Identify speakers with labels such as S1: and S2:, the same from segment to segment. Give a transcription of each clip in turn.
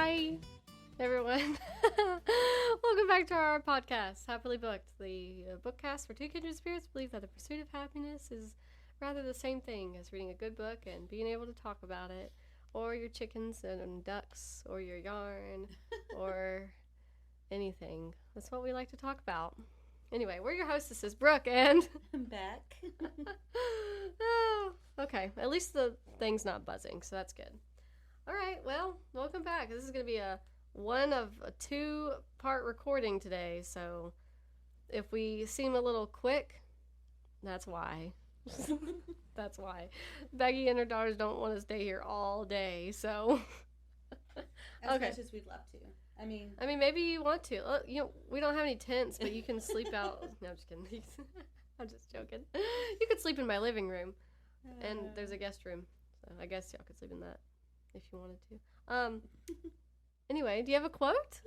S1: Hi, everyone. Welcome back to our podcast, Happily Booked, the bookcast where two kindred spirits believe that the pursuit of happiness is rather the same thing as reading a good book and being able to talk about it, or your chickens and ducks, or your yarn, or anything. That's what we like to talk about. Anyway, we're your hostesses, Brooke and...
S2: I'm back.
S1: Oh, okay. At least the thing's not buzzing, so that's good. All right, well, welcome back. This is going to be one of a two-part recording today, so if we seem a little quick, that's why. That's why. Becky and her daughters don't want to stay here all day, so...
S2: As much as we'd love to. I mean,
S1: maybe you want to. We don't have any tents, but you can sleep out. No, I'm just kidding. I'm just joking. You could sleep in my living room, and there's a guest room, so I guess y'all could sleep in that if you wanted to. Anyway, do you have a quote?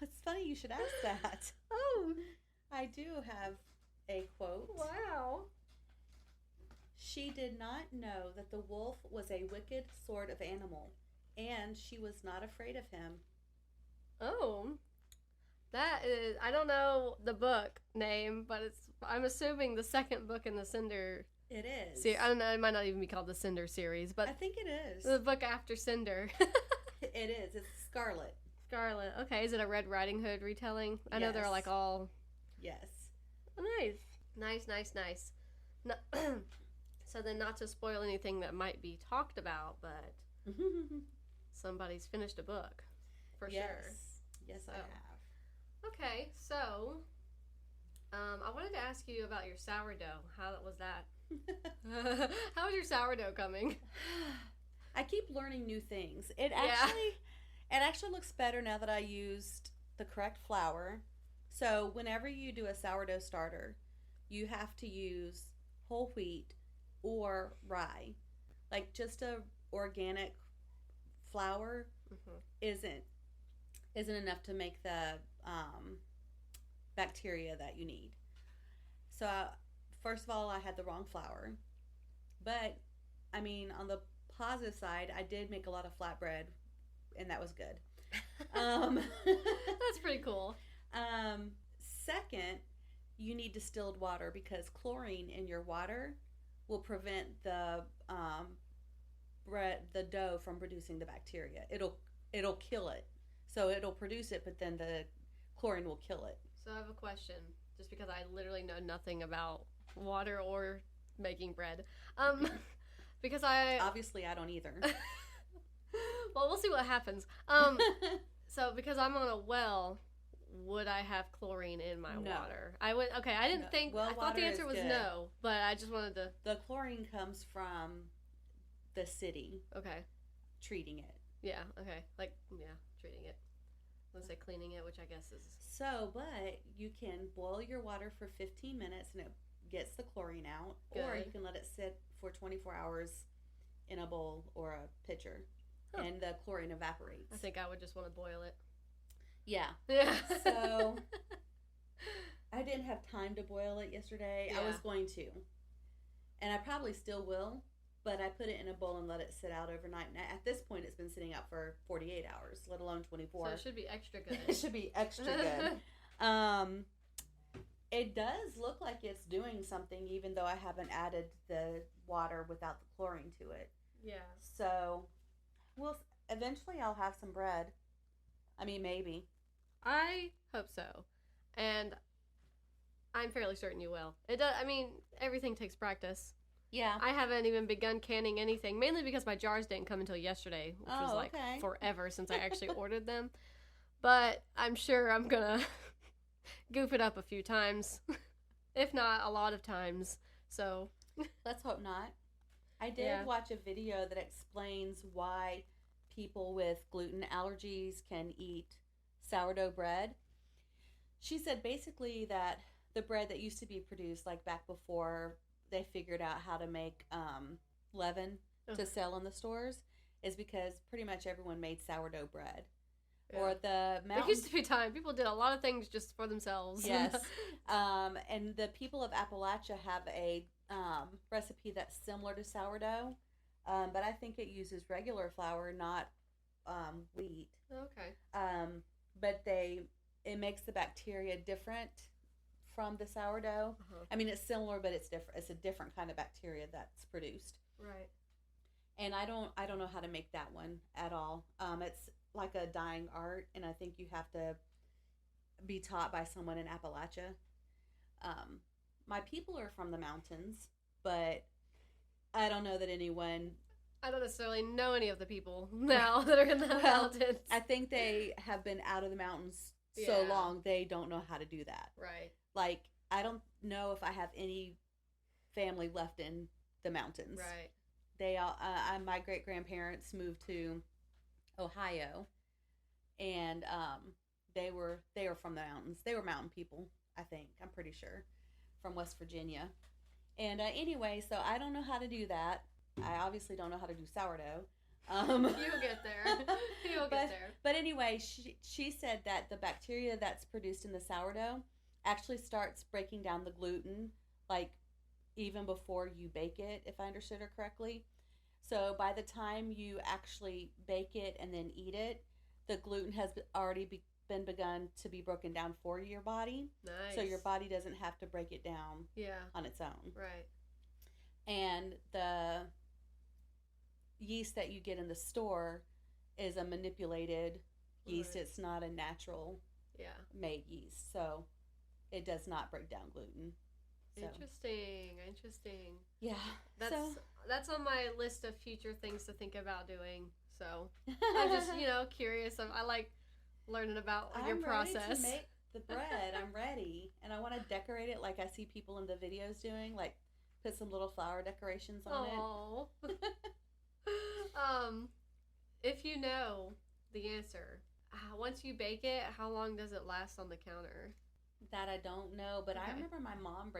S2: It's funny you should ask that.
S1: Oh,
S2: I do have a quote.
S1: wow.
S2: She did not know that the wolf was a wicked sort of animal, and she was not afraid of him.
S1: Oh, that is, I don't know the book name, but I'm assuming the second book in the Cinder.
S2: It is.
S1: I don't know, it might not even be called the Cinder series, but
S2: I think it is.
S1: the book after Cinder.
S2: It is. It's Scarlet.
S1: Scarlet. Okay, is it a Red Riding Hood retelling? I know they're like all...
S2: Yes.
S1: Oh, nice. No, so then not to spoil anything that might be talked about, but somebody's finished a book, for sure.
S2: Yes, I have.
S1: Okay, so I wanted to ask you about your sourdough. How was that? How is your sourdough coming?
S2: I keep learning new things. It actually looks better now that I used the correct flour. So whenever you do a sourdough starter, you have to use whole wheat or rye. Like just a organic flour isn't enough to make the bacteria that you need. So first of all, I had the wrong flour. But I mean, on the positive side, I did make a lot of flatbread, and that was good.
S1: That's pretty cool.
S2: Second, you need distilled water because chlorine in your water will prevent the dough from producing the bacteria. It'll kill it. So it'll produce it, but then the chlorine will kill it.
S1: So I have a question, just because I literally know nothing about water or making bread. Because
S2: Obviously I don't either.
S1: Well, we'll see what happens. So because I'm on a well, would I have chlorine in my water? I would. Okay, I didn't think. I thought the answer was no, but I just wanted to.
S2: The chlorine comes from the city.
S1: Okay.
S2: Treating it.
S1: Yeah. Okay. Treating it. Let's say cleaning it, which I guess is.
S2: So, but you can boil your water for 15 minutes and it gets the chlorine out, or you can let it sit for 24 hours in a bowl or a pitcher, and the chlorine evaporates.
S1: I think I would just want to boil it.
S2: Yeah. So I didn't have time to boil it yesterday. Yeah. I was going to, and I probably still will, but I put it in a bowl and let it sit out overnight. And at this point, it's been sitting out for 48 hours, let alone 24.
S1: So it should be extra good.
S2: It should be extra good. It does look like it's doing something, even though I haven't added the water without the chlorine to it.
S1: Yeah.
S2: So, eventually I'll have some bread. I mean, maybe.
S1: I hope so. And I'm fairly certain you will. It does. I mean, everything takes practice.
S2: Yeah.
S1: I haven't even begun canning anything, mainly because my jars didn't come until yesterday, which was forever since I actually ordered them. But I'm sure I'm going to goof it up a few times, if not a lot of times. So
S2: let's hope not. I did watch a video that explains why people with gluten allergies can eat sourdough bread. She said basically that the bread that used to be produced, like back before they figured out how to make leaven to sell in the stores, is because pretty much everyone made sourdough bread. Yeah. Or the mountain...
S1: There used to be time. People did a lot of things just for themselves.
S2: Yes. And the people of Appalachia have a recipe that's similar to sourdough, but I think it uses regular flour, not wheat.
S1: Okay.
S2: But it makes the bacteria different from the sourdough.
S1: Uh-huh.
S2: I mean, it's similar, but it's different. It's a different kind of bacteria that's produced.
S1: Right.
S2: And I don't know how to make that one at all. It's like a dying art, and I think you have to be taught by someone in Appalachia. My people are from the mountains, but I don't know that anyone.
S1: I don't necessarily know any of the people now that are in the mountains.
S2: I think they have been out of the mountains so long they don't know how to do that.
S1: Right.
S2: Like, I don't know if I have any family left in the mountains.
S1: Right.
S2: They all, my great grandparents moved to Ohio, and they were from the mountains. They were mountain people, I think. I'm pretty sure, from West Virginia. And anyway, so I don't know how to do that. I obviously don't know how to do sourdough.
S1: You'll get there. You'll get there.
S2: But anyway, she said that the bacteria that's produced in the sourdough actually starts breaking down the gluten, like, even before you bake it, if I understood her correctly. So by the time you actually bake it and then eat it, the gluten has already been begun to be broken down for your body.
S1: Nice.
S2: So your body doesn't have to break it down on its own.
S1: Right.
S2: And the yeast that you get in the store is a manipulated yeast.
S1: Right.
S2: It's not a natural made yeast. So it does not break down gluten. So.
S1: Interesting.
S2: Yeah.
S1: That's on my list of future things to think about doing. So I'm just, curious. I like learning about your process.
S2: I'm ready to make the bread. I'm ready. And I want to decorate it like I see people in the videos doing, like put some little flower decorations on it.
S1: If you know the answer, once you bake it, how long does it last on the counter?
S2: That I don't know, but I remember my mom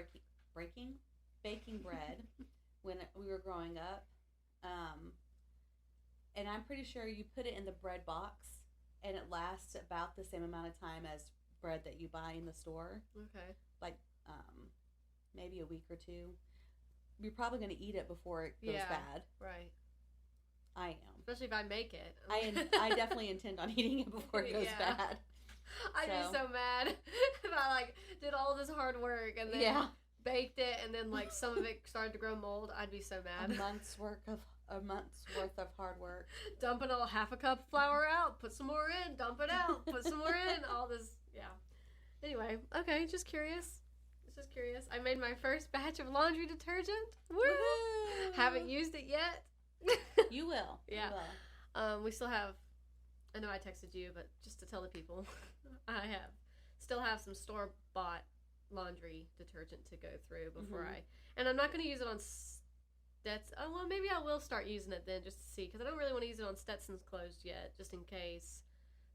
S2: baking bread when we were growing up. And I'm pretty sure you put it in the bread box and it lasts about the same amount of time as bread that you buy in the store.
S1: Okay.
S2: Like maybe a week or two. You're probably going to eat it before it goes bad.
S1: Right.
S2: I am.
S1: Especially if I make it.
S2: I definitely intend on eating it before it goes bad.
S1: I'd be so mad if I did all this hard work and then baked it and then some of it started to grow mold. I'd be so mad.
S2: A month's worth of hard work.
S1: Dumping half a cup of flour out, put some more in, dump it out, put some more in, all this, Anyway, okay, just curious. I made my first batch of laundry detergent. Woo! Haven't used it yet.
S2: You will.
S1: Yeah.
S2: You will.
S1: We still have, I know I texted you, but just to tell the people, I still have some store-bought laundry detergent to go through before and I'm not going to use it on maybe I will start using it then just to see, because I don't really want to use it on Stetson's clothes yet, just in case.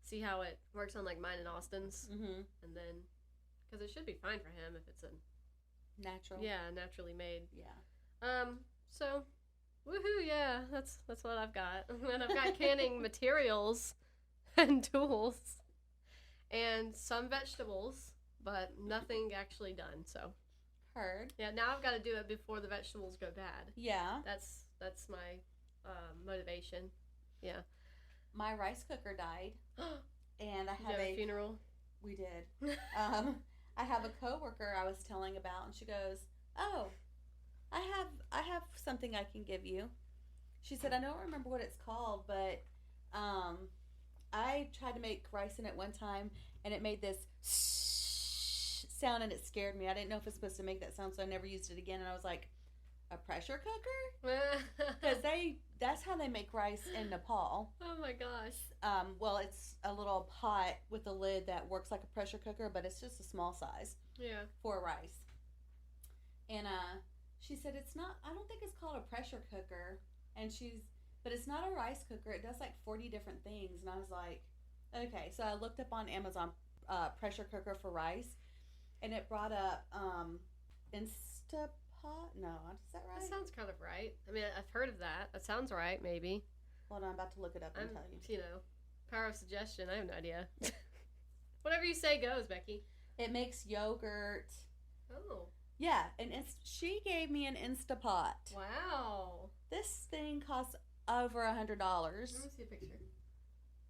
S1: See how it works on mine and Austin's, and then, because it should be fine for him if it's a
S2: natural.
S1: Yeah, naturally made.
S2: Yeah.
S1: So, woohoo! Yeah, that's what I've got. And I've got canning materials and tools, and some vegetables, but nothing actually done. So.
S2: Heard.
S1: Yeah, now I've got to do it before the vegetables go bad.
S2: Yeah.
S1: That's my motivation. Yeah.
S2: My rice cooker died, and I have
S1: a funeral.
S2: We did. I have a coworker I was telling about, and she goes, "Oh, I have something I can give you." She said, "I don't remember what it's called, but I tried to make rice in it one time, and it made this sound, and it scared me. I didn't know if it's supposed to make that sound, so I never used it again." And I was like, "A pressure cooker?" Because that's how they make rice in Nepal.
S1: Oh my gosh.
S2: Well, it's a little pot with a lid that works like a pressure cooker, but it's just a small size.
S1: Yeah.
S2: For rice. And she said I don't think it's called a pressure cooker. But it's not a rice cooker. It does 40 different things. And I was like, okay. So I looked up on Amazon pressure cooker for rice. And it brought up Instapot. No, is that right?
S1: That sounds kind of right. I mean, I've heard of that. That sounds right, maybe.
S2: Hold on, I'm about to look it up and tell you.
S1: Power of suggestion. I have no idea. Whatever you say goes, Becky.
S2: It makes yogurt.
S1: Oh.
S2: Yeah, and she gave me an Instapot.
S1: Wow.
S2: This thing costs over $100.
S1: Let me see a picture.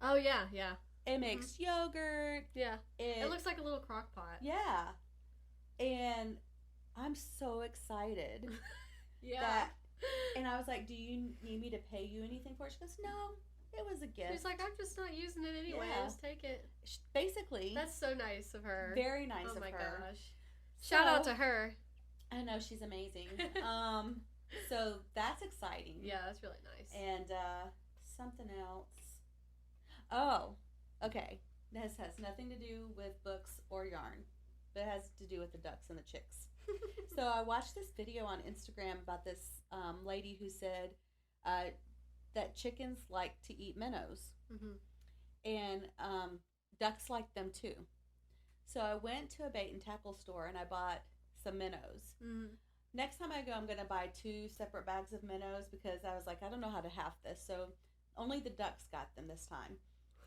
S1: Oh, yeah, yeah.
S2: It makes yogurt.
S1: Yeah. It looks like a little crock pot.
S2: Yeah. And I'm so excited.
S1: Yeah.
S2: And I was like, do you need me to pay you anything for it? She goes, no, it was a gift.
S1: She's like, I'm just not using it anyway.
S2: Yeah.
S1: Just take it.
S2: Basically.
S1: That's so nice of her.
S2: Very nice of her.
S1: Oh my gosh. Shout out to her.
S2: I know, she's amazing. So that's exciting.
S1: Yeah, that's really nice.
S2: And something else. Oh, okay. This has nothing to do with books or yarn, but it has to do with the ducks and the chicks. So I watched this video on Instagram about this lady who said that chickens like to eat minnows. And ducks like them too. So I went to a bait and tackle store and I bought some minnows. Next time I go, I'm going to buy 2 separate bags of minnows because I was like, I don't know how to half this. So only the ducks got them this time.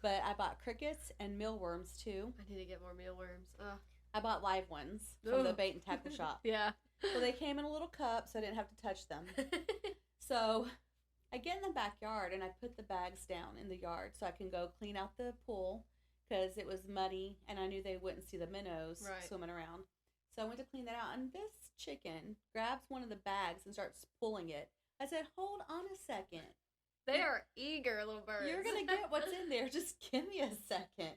S2: But I bought crickets and mealworms too.
S1: I need to get more mealworms.
S2: I bought live ones from the bait and tackle shop.
S1: Yeah.
S2: So they came in a little cup so I didn't have to touch them. So I get in the backyard and I put the bags down in the yard so I can go clean out the pool because it was muddy and I knew they wouldn't see the minnows swimming around. So I went to clean that out and this chicken grabs one of the bags and starts pulling it. I said, hold on a second.
S1: They are eager little birds.
S2: You're going to get what's in there. Just give me a second.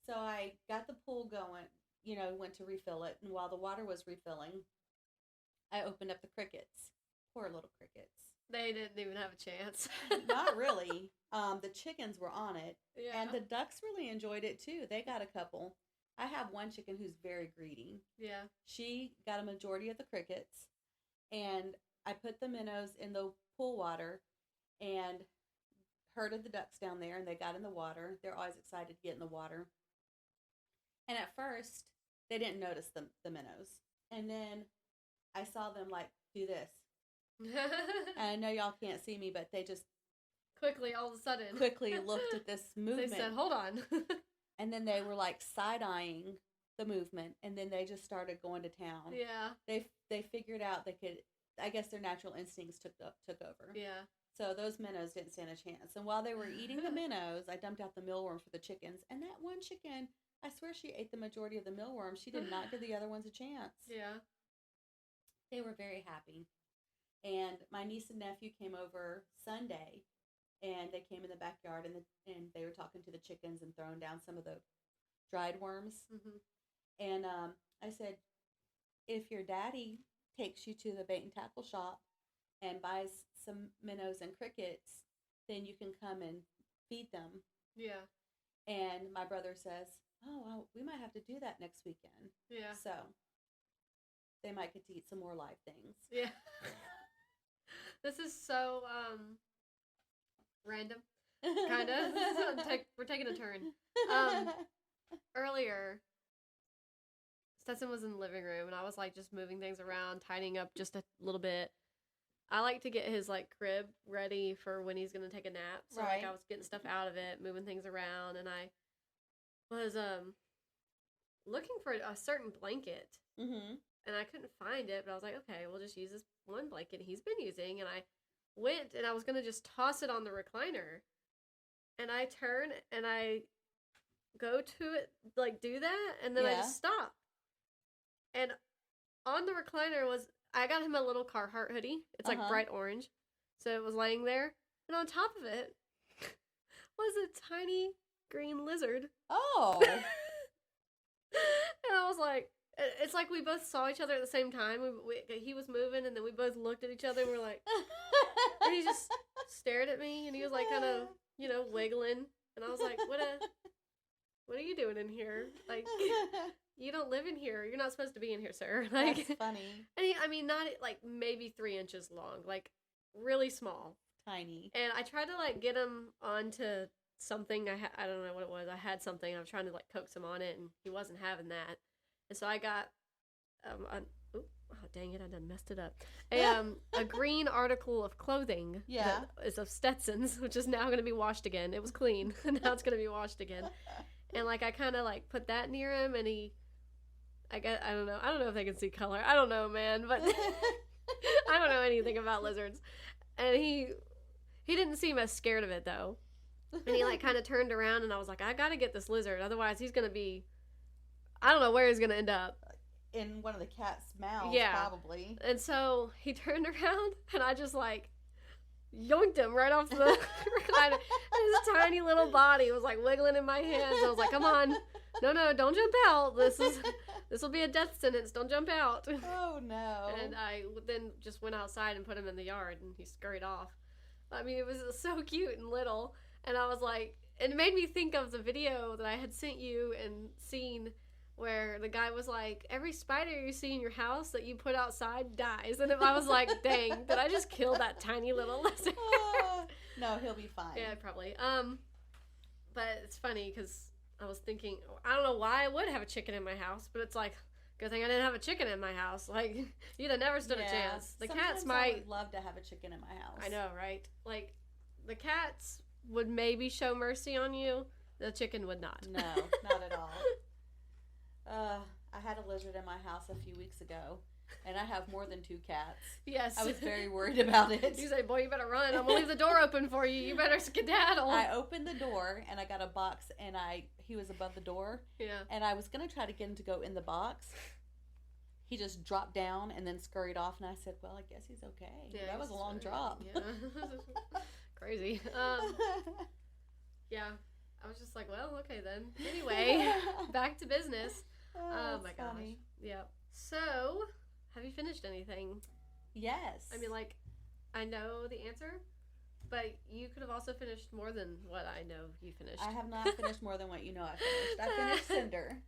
S2: So I got the pool going, went to refill it. And while the water was refilling, I opened up the crickets. Poor little crickets.
S1: They didn't even have a chance.
S2: Not really. The chickens were on it.
S1: Yeah.
S2: And the ducks really enjoyed it too. They got a couple. I have one chicken who's very greedy.
S1: Yeah. She
S2: got a majority of the crickets. And I put the minnows in the pool water and herded the ducks down there, and they got in the water. They're always excited to get in the water. And at first, they didn't notice the minnows. And then I saw them, do this. And I know y'all can't see me, but they just...
S1: all of a sudden.
S2: Quickly looked at this movement.
S1: They said, hold on.
S2: And then they were, side-eyeing the movement, and then they just started going to town.
S1: Yeah.
S2: They figured out they could... I guess their natural instincts took over.
S1: Yeah.
S2: So those minnows didn't stand a chance. And while they were eating the minnows, I dumped out the mealworm for the chickens. And that one chicken, I swear she ate the majority of the mealworm. She did not give the other ones a chance.
S1: Yeah.
S2: They were very happy. And my niece and nephew came over Sunday. And they came in the backyard and they were talking to the chickens and throwing down some of the dried worms. And I said, if your daddy takes you to the bait and tackle shop and buys some minnows and crickets, then you can come and feed them.
S1: Yeah.
S2: And my brother says, oh, well, we might have to do that next weekend.
S1: Yeah.
S2: So they might get to eat some more live things.
S1: Yeah. This is so random, kind of. We're taking a turn. Earlier, Stetson was in the living room, and I was, just moving things around, tidying up just a little bit. I like to get his, crib ready for when he's going to take a nap. So, I was getting stuff out of it, moving things around, and I was looking for a certain blanket. And I couldn't find it, but I was like, okay, we'll just use this one blanket he's been using. And I went, and I was going to just toss it on the recliner. And I turn, and I go to it, do that, and then I just stop. And on the recliner I got him a little Carhartt hoodie. It's bright orange. So it was laying there. And on top of it was a tiny green lizard.
S2: Oh.
S1: And I was like, it's like we both saw each other at the same time. He was moving, and then we both looked at each other, and we were like, and he just stared at me, and he was kind of, wiggling. And I was like, what are you doing in here? You don't live in here. You're not supposed to be in here, sir.
S2: That's funny.
S1: And not maybe 3 inches long, really small.
S2: Tiny.
S1: And I tried to get him onto something. I don't know what it was. I had something. I was trying to coax him on it, and he wasn't having that. And so I got, dang it, I done messed it up. A green article of clothing.
S2: Yeah.
S1: That is of Stetson's, which is now going to be washed again. It was clean. Now it's going to be washed again. And I kind of put that near him, and I don't know if they can see color. I don't know, man, but I don't know anything about lizards. And he didn't seem as scared of it, though. And he, like, kind of turned around, and I was like, I gotta get this lizard. Otherwise, he's gonna be... I don't know where he's gonna end up.
S2: In one of the cat's mouths, probably.
S1: And so he turned around, and I just, like, yoinked him right off the recliner. His tiny little body was, like, wiggling in my hands. I was like, come on. No, don't jump out. This will be a death sentence. Don't jump out.
S2: Oh, no.
S1: And I then just went outside and put him in the yard, and he scurried off. I mean, it was so cute and little. And I was like, it made me think of the video that I had sent you and seen where the guy was like, every spider you see in your house that you put outside dies. And I was like, dang, did I just kill that tiny little lizard?
S2: No, he'll be fine.
S1: Yeah, probably. But it's funny because I was thinking, I don't know why I would have a chicken in my house, but it's like, good thing I didn't have a chicken in my house. Like, you'd have never stood a chance. The cats might...
S2: I would love to have a chicken in my house.
S1: I know, right? Like, the cats would maybe show mercy on you. The chicken would not.
S2: No, not at all. I had a lizard in my house a few weeks ago, and I have more than 2 cats.
S1: Yes.
S2: I was very worried about it.
S1: You say, boy, you better run. I'm going to leave the door open for you. You better skedaddle.
S2: I opened the door, and I got a box, and he was above the door.
S1: Yeah.
S2: And I was going to try to get him to go in the box. He just dropped down and then scurried off, and I said, well, I guess he's okay. Yeah, that was a long drop.
S1: Yeah. Crazy. Yeah. I was just like, well, okay then. Anyway, back to business. Oh my gosh. Funny. Yep. So, have you finished anything?
S2: Yes.
S1: I mean, like, I know the answer, but you could have also finished more than what I know you finished.
S2: I have not finished more than what you know I finished. I finished Cinder.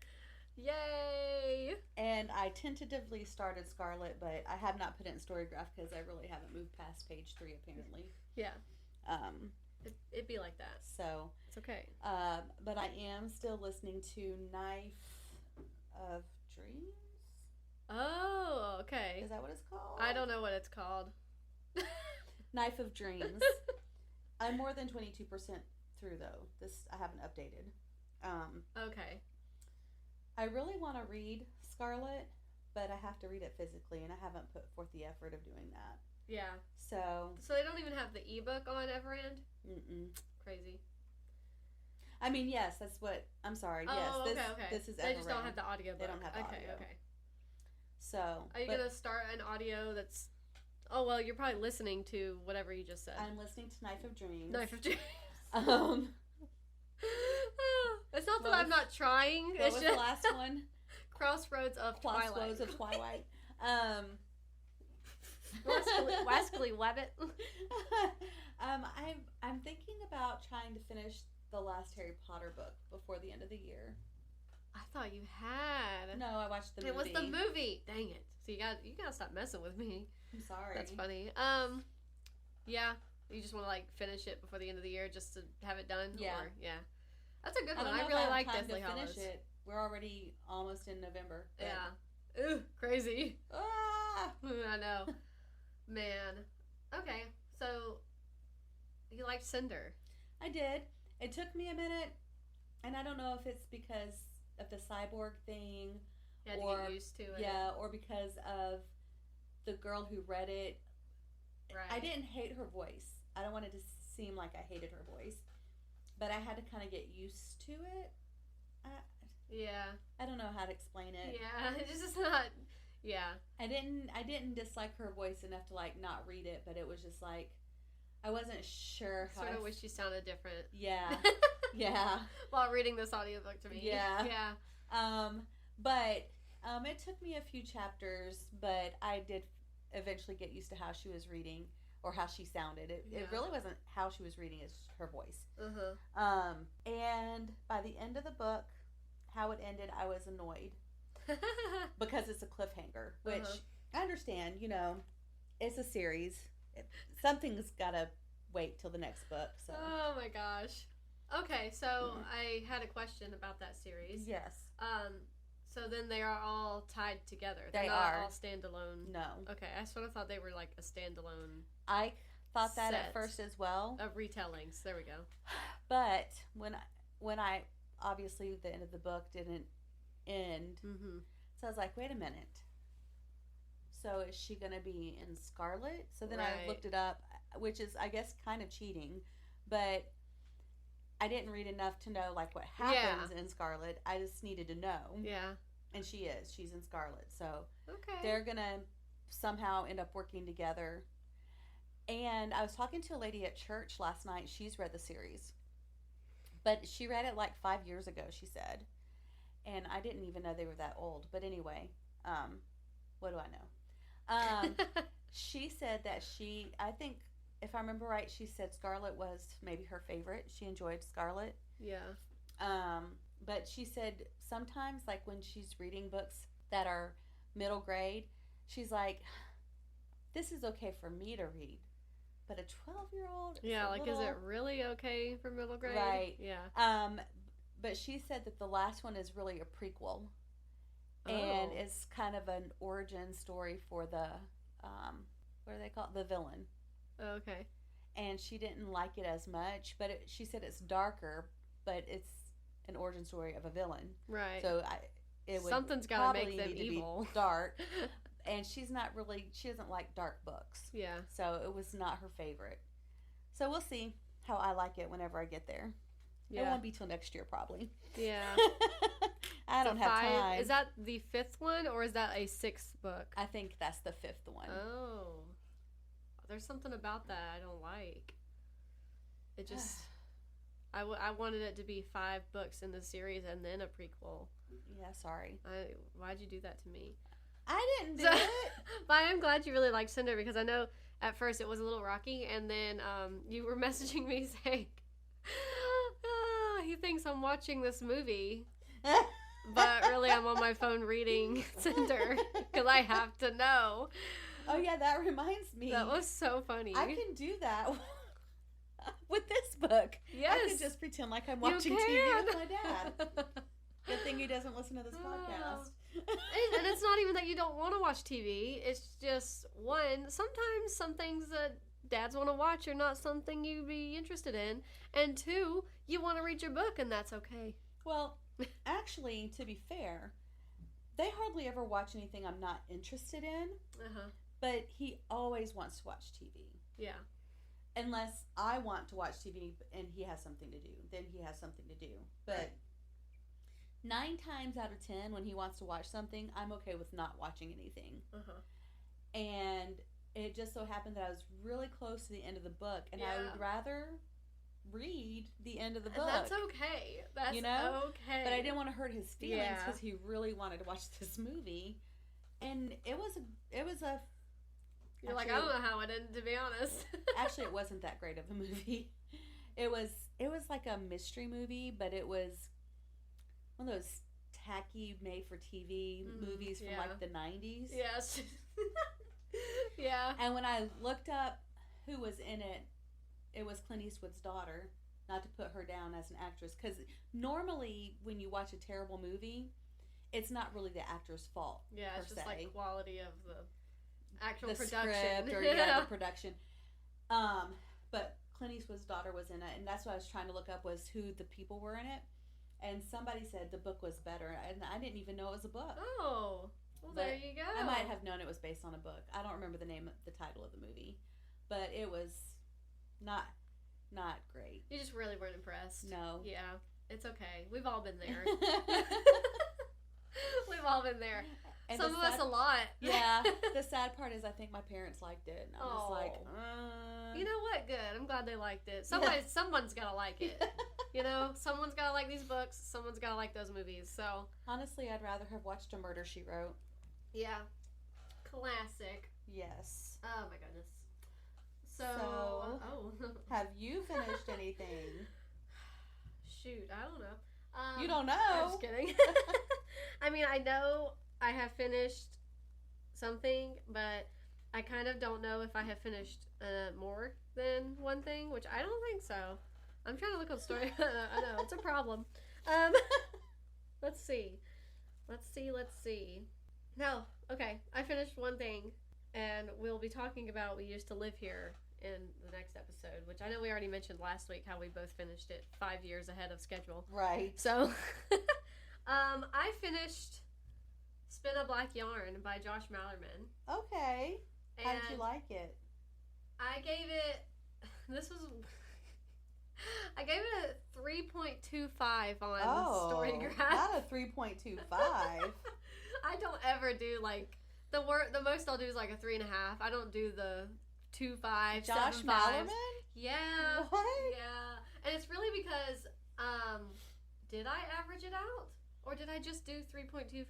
S1: Yay!
S2: And I tentatively started Scarlet, but I have not put it in Storygraph because I really haven't moved past page 3, apparently.
S1: Yeah. It'd be like that.
S2: So.
S1: It's okay.
S2: But I am still listening to Knife of Dreams.
S1: Oh, okay.
S2: Is that what it's called?
S1: I don't know what it's called.
S2: Knife of Dreams. I'm more than 22% through, though. This I haven't updated.
S1: Okay.
S2: I really want to read Scarlet, but I have to read it physically, and I haven't put forth the effort of doing that.
S1: Yeah.
S2: So
S1: they don't even have the ebook on Everend?
S2: Mm-mm.
S1: Crazy.
S2: I mean, yes, that's what... I'm sorry.
S1: Oh,
S2: yes,
S1: okay.
S2: This is
S1: They
S2: Everend.
S1: just don't have the audiobook.
S2: They don't have the audio.
S1: Okay.
S2: So...
S1: Are you going to start an audio that's... Oh, well, you're probably listening to whatever you just said.
S2: I'm listening to Knife of Dreams.
S1: Knife of Dreams. It's not that I'm not trying.
S2: What was the last one?
S1: Crossroads of Twilight.
S2: Crossroads of Twilight.
S1: Wascally Wabbit.
S2: I'm thinking about trying to finish the last Harry Potter book before the end of the year.
S1: I thought you had.
S2: No, I watched the movie.
S1: It was the movie. Dang it. So you gotta stop messing with me.
S2: I'm sorry.
S1: That's funny. Yeah. You just want to like finish it before the end of the year just to have it done?
S2: Yeah.
S1: Or, yeah. That's a good one.
S2: I
S1: really like
S2: Deathly
S1: Hallows.
S2: Finish it. We're already almost in November.
S1: Yeah. Ooh, crazy.
S2: Ah!
S1: I know. Man. Okay. So, you liked Cinder.
S2: I did. It took me a minute, and I don't know if it's because of the cyborg thing.
S1: You had to get used to it.
S2: Yeah, or because of the girl who read it.
S1: Right.
S2: I didn't hate her voice. I don't want it to seem like I hated her voice. But I had to kind of get used to it.
S1: Yeah.
S2: I don't know how to explain it.
S1: Yeah, it's just not... Yeah.
S2: I didn't dislike her voice enough to, like, not read it, but it was just, like, I wasn't sure how...
S1: Sort of wish she sounded different.
S2: Yeah. Yeah.
S1: While reading this audiobook to me.
S2: Yeah.
S1: Yeah.
S2: But it took me a few chapters, but I did eventually get used to how she was reading or how she sounded. It really wasn't how she was reading, it's her voice.
S1: Uh-huh.
S2: And by the end of the book, how it ended, I was annoyed. Because it's a cliffhanger, which I understand, you know, it's a series. Something's got to wait till the next book. So.
S1: Oh my gosh. Okay, so I had a question about that series.
S2: Yes.
S1: So then they are all tied together.
S2: They
S1: not
S2: are
S1: all standalone.
S2: No.
S1: Okay, I sort of thought they were like a standalone.
S2: I thought that
S1: set
S2: at first as well.
S1: Of retellings. There we go.
S2: But when I obviously the end of the book didn't end, so I was like, wait a minute. So is she going to be in Scarlet? So then I looked it up, which is I guess kind of cheating, but I didn't read enough to know like what happens in Scarlet. I just needed to know.
S1: Yeah.
S2: And she's in Scarlet. So
S1: okay.
S2: They're going to somehow end up working together. And I was talking to a lady at church last night. She's read the series. But she read it like 5 years ago, she said. And I didn't even know they were that old. But anyway, what do I know? She said that I think, if I remember right, she said Scarlet was maybe her favorite. She enjoyed Scarlet.
S1: Yeah.
S2: But she said sometimes, like when she's reading books that are middle grade, she's like, this is okay for me to read. But a 12-year-old?
S1: Yeah, like, is it really okay for middle grade?
S2: Right.
S1: Yeah.
S2: But she said that the last one is really a prequel. And it's kind of an origin story for the, what do they call it? The villain.
S1: Okay.
S2: And she didn't like it as much, but she said it's darker, but it's an origin story of a villain.
S1: Right.
S2: So
S1: something's got to make them evil.
S2: Dark. And she doesn't like dark books.
S1: Yeah.
S2: So it was not her favorite. So we'll see how I like it whenever I get there. Yeah. It won't be till next year probably.
S1: Yeah.
S2: I don't have time.
S1: Is that the 5th one or is that a 6th book?
S2: I think that's the 5th one.
S1: Oh. There's something about that I don't like. It just... I wanted it to be 5 books in the series and then a prequel.
S2: Yeah, sorry.
S1: Why'd you do that to me?
S2: I didn't do it.
S1: But I am glad you really liked Cinder because I know at first it was a little rocky and then you were messaging me saying, he thinks I'm watching this movie. But really I'm on my phone reading Cinder because I have to know.
S2: Oh yeah, that reminds me.
S1: That was so funny.
S2: I can do that with this book.
S1: Yes.
S2: I can just pretend like I'm watching TV with my dad. Good thing he doesn't listen to this podcast.
S1: And it's not even that you don't want to watch TV. It's just, one, sometimes some things that dads want to watch are not something you'd be interested in. And 2, you want to read your book, and that's okay.
S2: Well, actually, to be fair, they hardly ever watch anything I'm not interested in.
S1: Uh-huh.
S2: But he always wants to watch TV.
S1: Yeah.
S2: Unless I want to watch TV and he has something to do. Then he has something to do. But 9 times out of 10, when he wants to watch something, I'm okay with not watching anything. Uh-huh. And it just so happened that I was really close to the end of the book. And I would rather read the end of the book.
S1: And that's okay. That's okay.
S2: But I didn't want to hurt his feelings because he really wanted to watch this movie. And it was a
S1: You're like, I don't know how it ended, to be honest.
S2: Actually, it wasn't that great of a movie. It was like a mystery movie, but it was one of those tacky made-for-TV movies from like the 90s.
S1: Yes. Yeah.
S2: And when I looked up who was in it, it was Clint Eastwood's daughter. Not to put her down as an actress, because normally when you watch a terrible movie, it's not really the actor's fault.
S1: Yeah, it's just like quality of the actual
S2: the
S1: production.
S2: Script or the production. But Clint Eastwood's daughter was in it, and that's what I was trying to look up, was who the people were in it. And somebody said the book was better, and I didn't even know it was a book.
S1: Oh, well, but there you go.
S2: I might have known it was based on a book. I don't remember the title of the movie, but it was not great.
S1: You just really weren't impressed.
S2: No.
S1: Yeah, it's okay. We've all been there. We've all been there. And some of us a lot.
S2: Yeah. The sad part is I think my parents liked it. And I'm just like,
S1: You know what? Good. I'm glad they liked it. Someone's got to like it. You know? Someone's got to like these books. Someone's got to like those movies. So
S2: honestly, I'd rather have watched A Murder, She Wrote.
S1: Yeah. Classic.
S2: Yes.
S1: Oh, my goodness. So
S2: have you finished anything?
S1: Shoot, I don't know.
S2: You don't know?
S1: I'm just kidding. I mean, I know I have finished something, but I kind of don't know if I have finished more than one thing, which I don't think so. I'm trying to look up story. I know, it's a problem. Let's see. No, okay. I finished one thing, and we'll be talking about We Used to Live Here in the next episode, which I know we already mentioned last week how we both finished it 5 years ahead of schedule.
S2: Right.
S1: So, I finished Spin a Black Yarn by Josh Malerman.
S2: Okay. How did you like it?
S1: I gave it... This was... I gave it a 3.25 on Storygraph.
S2: Not a 3.25.
S1: I don't ever do like the most I'll do is like a 3.5. I don't do the 2.5.
S2: Josh
S1: 7.5.
S2: Malerman?
S1: Yeah.
S2: What?
S1: Yeah. And it's really because did I average it out or did I just do 3.25?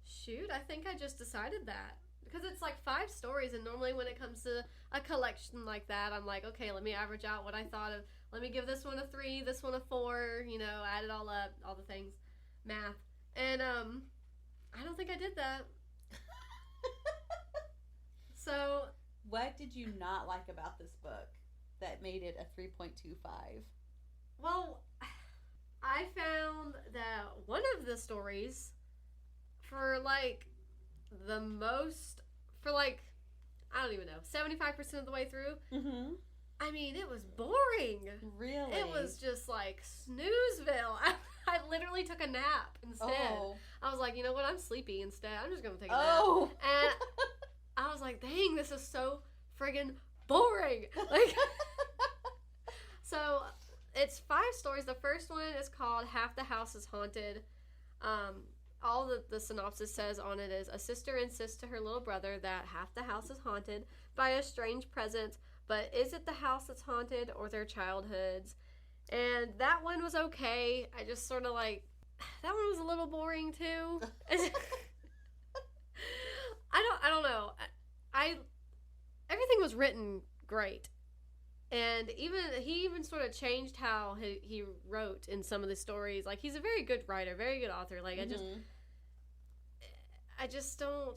S1: Shoot, I think I just decided that. Because it's like 5 stories, and normally when it comes to a collection like that, I'm like, okay, let me average out what I thought of. Let me give this one a 3, this one a 4, add it all up, all the things, math. And I don't think I did that. So,
S2: what did you not like about this book that made it a 3.25?
S1: Well, I found that one of the stories, for like the most, for like, I don't even know, 75% of the way through,
S2: mm-hmm.
S1: I mean, it was boring.
S2: Really?
S1: It was just like snoozeville. I literally took a nap instead.
S2: Oh.
S1: I was like, you know what, I'm sleepy instead. I'm just going to take a
S2: nap.
S1: And I was like, dang, this is so friggin' boring. Like, so it's 5 stories. The first one is called Half the House is Haunted. All the synopsis says on it is, a sister insists to her little brother that half the house is haunted by a strange presence, but is it the house that's haunted or their childhoods? And that one was okay. I just sort of like, that one was a little boring too. I don't know. Everything was written great. And he even sort of changed how he wrote in some of the stories. Like, he's a very good writer, very good author. Like,
S2: mm-hmm.
S1: I just don't.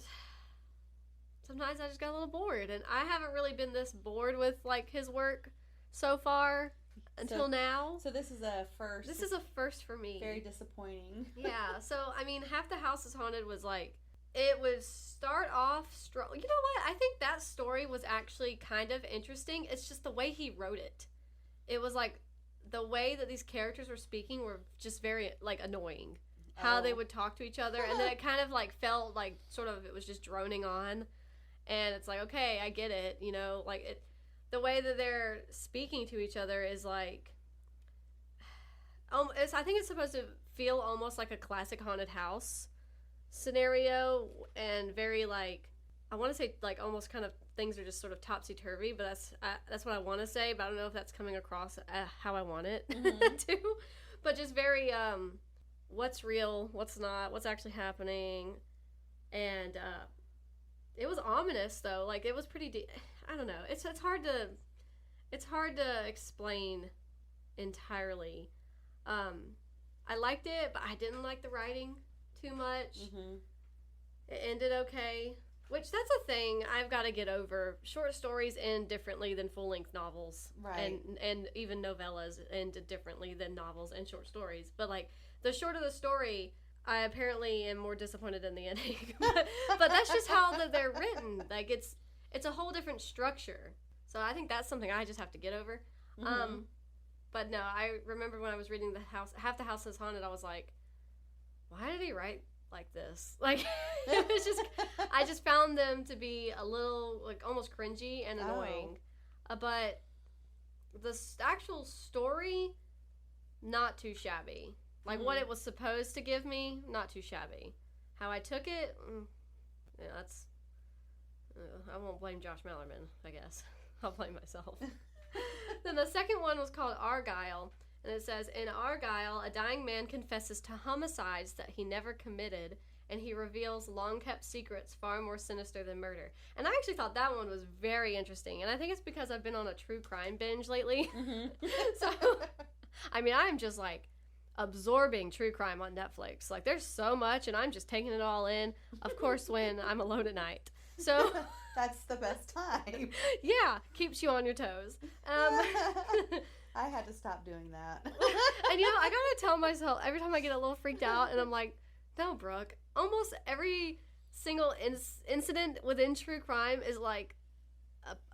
S1: Sometimes I just got a little bored, and I haven't really been this bored with like his work so far until now.
S2: So this is a first.
S1: This is a first for me.
S2: Very disappointing.
S1: Yeah. So I mean, Half the House is Haunted was like, it would start off strong. You know what? I think that story was actually kind of interesting. It's just the way he wrote it. It was like the way that these characters were speaking were just very like annoying. How they would talk to each other, and then it kind of like felt like sort of it was just droning on, and it's like, okay, I get it, like it. The way that they're speaking to each other is like, I think it's supposed to feel almost like a classic haunted house scenario, and very like, I want to say like almost kind of things are just sort of topsy-turvy, but that's what I want to say, but I don't know if that's coming across how I want it
S2: mm-hmm.
S1: to, but just very what's real, what's not, what's actually happening. And it was ominous though. Like, it was pretty I don't know, it's hard to explain entirely. I liked it, but I didn't like the writing too much.
S2: Mm-hmm.
S1: It ended okay, which that's a thing I've got to get over. Short stories end differently than full-length novels,
S2: right? And
S1: even novellas end differently than novels and short stories. But like, the shorter the story, I apparently am more disappointed in the ending. but that's just how they're written. Like, it's a whole different structure. So I think that's something I just have to get over.
S2: Mm-hmm.
S1: But no, I remember when I was reading Half the House is Haunted, I was like, why did he write like this? Like, it was just, I just found them to be a little, like, almost cringy and annoying. But the actual story, not too shabby. Like, what it was supposed to give me, not too shabby. How I took it, yeah, that's, I won't blame Josh Malerman, I guess. I'll blame myself. Then the second one was called Argyle, and it says, in Argyle, a dying man confesses to homicides that he never committed, and he reveals long-kept secrets far more sinister than murder. And I actually thought that one was very interesting, and I think it's because I've been on a true crime binge lately. Mm-hmm. So, I mean, I'm just, like, absorbing true crime on Netflix. Like, there's so much, and I'm just taking it all in, of course, when I'm alone at night. So
S2: that's the best time.
S1: Yeah, keeps you on your toes.
S2: I had to stop doing that.
S1: And I gotta tell myself every time I get a little freaked out, and I'm like, no, Brooke, almost every single incident within true crime is like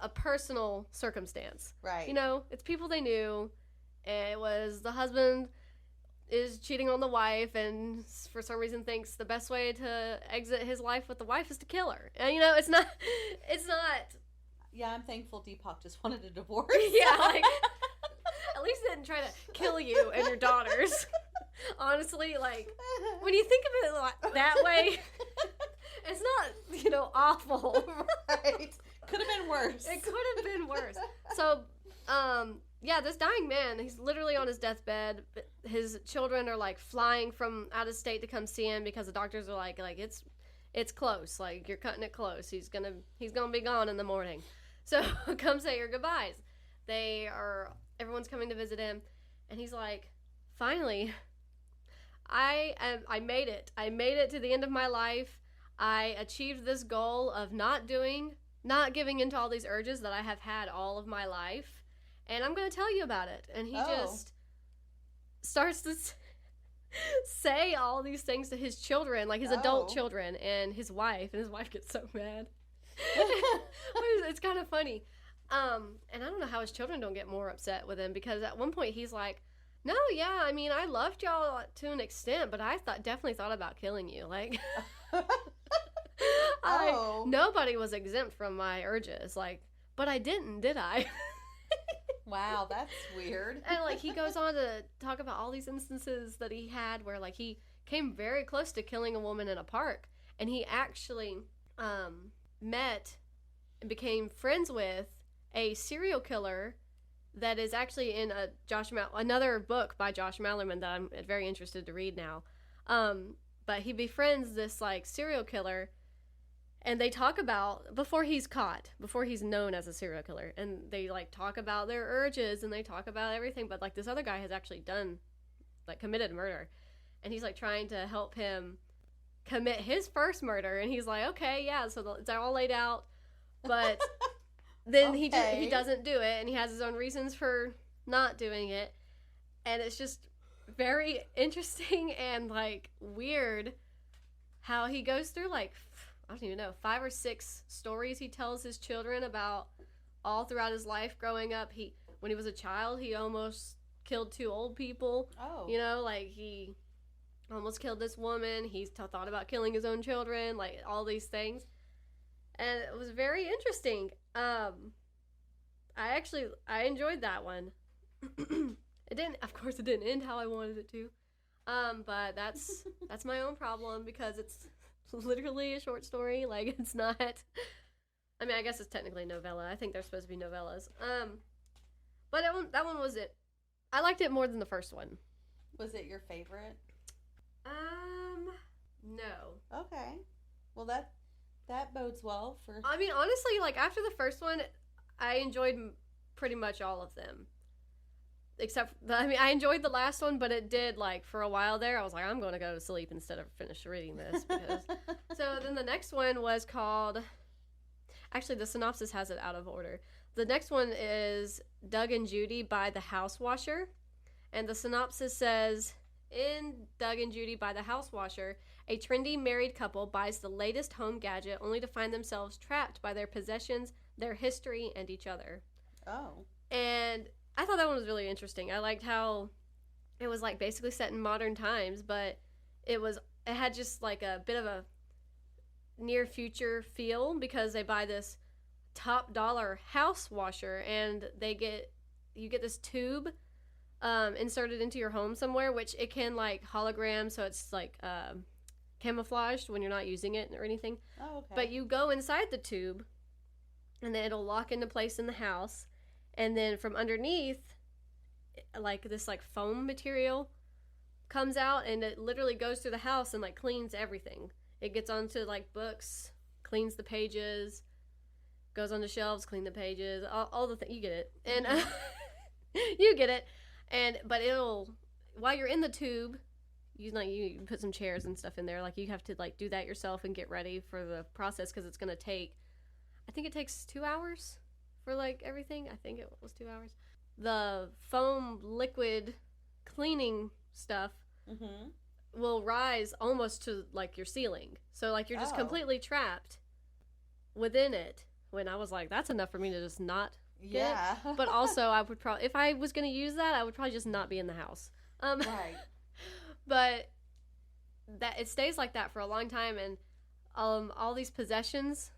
S1: a personal circumstance.
S2: Right.
S1: It's people they knew. It was the husband is cheating on the wife, and for some reason thinks the best way to exit his life with the wife is to kill her. And it's not. Yeah,
S2: I'm thankful Deepak just wanted a divorce.
S1: Yeah, like At least he didn't try to kill you and your daughters. Honestly, like, when you think of it like that way, it's not, awful.
S2: Right. Could have been worse.
S1: It could have been worse. So, this dying man, he's literally on his deathbed. His children are, like, flying from out of state to come see him because the doctors are like it's close. Like, you're cutting it close. He's gonna be gone in the morning. So, come say your goodbyes. Everyone's coming to visit him, and he's like, finally, I made it. I made it to the end of my life. I achieved this goal of not giving into all these urges that I have had all of my life, and I'm going to tell you about it. And he just starts to say all these things to his children, like his adult children, and his wife gets so mad. It's kind of funny. And I don't know how his children don't get more upset with him, because at one point he's like, no, yeah, I mean, I loved y'all to an extent, but I definitely thought about killing you. Like, nobody was exempt from my urges. Like, but I didn't, did I?
S2: Wow, that's weird.
S1: And, like, he goes on to talk about all these instances that he had where, like, he came very close to killing a woman in a park. And he actually met and became friends with a serial killer that is actually in another book by Josh Malerman that I'm very interested to read now. But he befriends this, like, serial killer, and they talk about, before he's known as a serial killer, and they, like, talk about their urges, and they talk about everything, but, like, this other guy has actually committed murder, and he's, like, trying to help him commit his first murder, and he's like, okay, yeah, so it's all laid out, but then he doesn't do it, and he has his own reasons for not doing it, and it's just very interesting and, like, weird how he goes through, like, I don't even know, 5 or 6 stories he tells his children about all throughout his life growing up. When he was a child, he almost killed 2 old people.
S2: Oh.
S1: Like, he almost killed this woman. He's thought about killing his own children, like, all these things. And it was very interesting. I enjoyed that one. It didn't end how I wanted it to. But that's my own problem, because it's literally a short story. Like, it's not, I mean, I guess it's technically a novella. I think they're supposed to be novellas. But that one was it. I liked it more than the first one.
S2: Was it your favorite?
S1: No.
S2: Okay. Well, that bodes well for...
S1: I mean, honestly, like, after the first one, I enjoyed pretty much all of them. I enjoyed the last one, but it did, like, for a while there, I was like, I'm going to go to sleep instead of finish reading this. So then the next one was called... Actually, the synopsis has it out of order. The next one is Doug and Judy by the House Washer. And the synopsis says, in Doug and Judy by the House Washer, a trendy married couple buys the latest home gadget only to find themselves trapped by their possessions, their history, and each other.
S2: Oh. And
S1: I thought that one was really interesting. I liked how it was, like, basically set in modern times, but it had just, like, a bit of a near future feel, because they buy this top dollar house washer, and you get this tube inserted into your home somewhere, which it can, like, hologram, so it's, like, camouflaged when you're not using it or anything.
S2: Oh, okay.
S1: But you go inside the tube, and then it'll lock into place in the house, and then from underneath, like, this, like, foam material comes out, and it literally goes through the house and, like, cleans everything. It gets onto, like, books, cleans the pages, goes onto shelves, clean the pages, all the things. You get it. And you get it. But while you're in the tube, you put some chairs and stuff in there. Like, you have to, like, do that yourself and get ready for the process, because it's going to take, I think it takes 2 hours for, like, everything. I think it was 2 hours. The foam liquid cleaning stuff will rise almost to, like, your ceiling. So, like, you're just completely trapped within it. When I was like, that's enough for me to just not get it. But also, I would probably, if I was going to use that, I would probably just not be in the house.
S2: Right.
S1: But that it stays like that for a long time, and all these possessions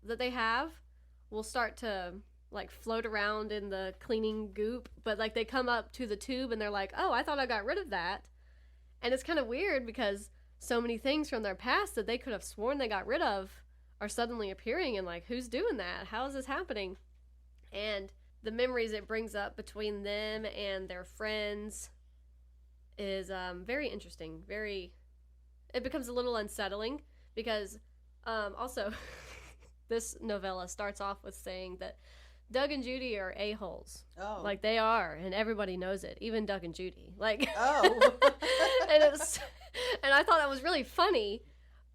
S1: that they have will start to like float around in the cleaning goop, but like they come up to the tube and they're like, oh, I thought I got rid of that. And it's kind of weird because so many things from their past that they could have sworn they got rid of are suddenly appearing, and like, who's doing that? How is this happening? And the memories it brings up between them and their friends is very interesting. It becomes a little unsettling because also this novella starts off with saying that Doug and Judy are a-holes.
S2: Oh.
S1: Like, they are, and everybody knows it, even Doug and Judy. Like,
S2: oh.
S1: and I thought that was really funny,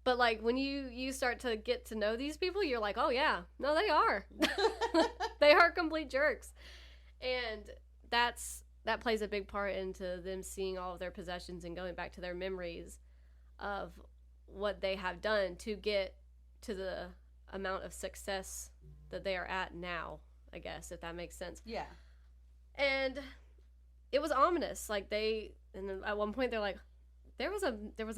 S1: but like, when you start to get to know these people, you're like, oh yeah, no, they are. They are complete jerks. And that plays a big part into them seeing all of their possessions and going back to their memories of what they have done to get to the amount of success that they are at now, I guess, if that makes sense.
S2: Yeah. And
S1: it was ominous. Like, and then at one point they're like, there was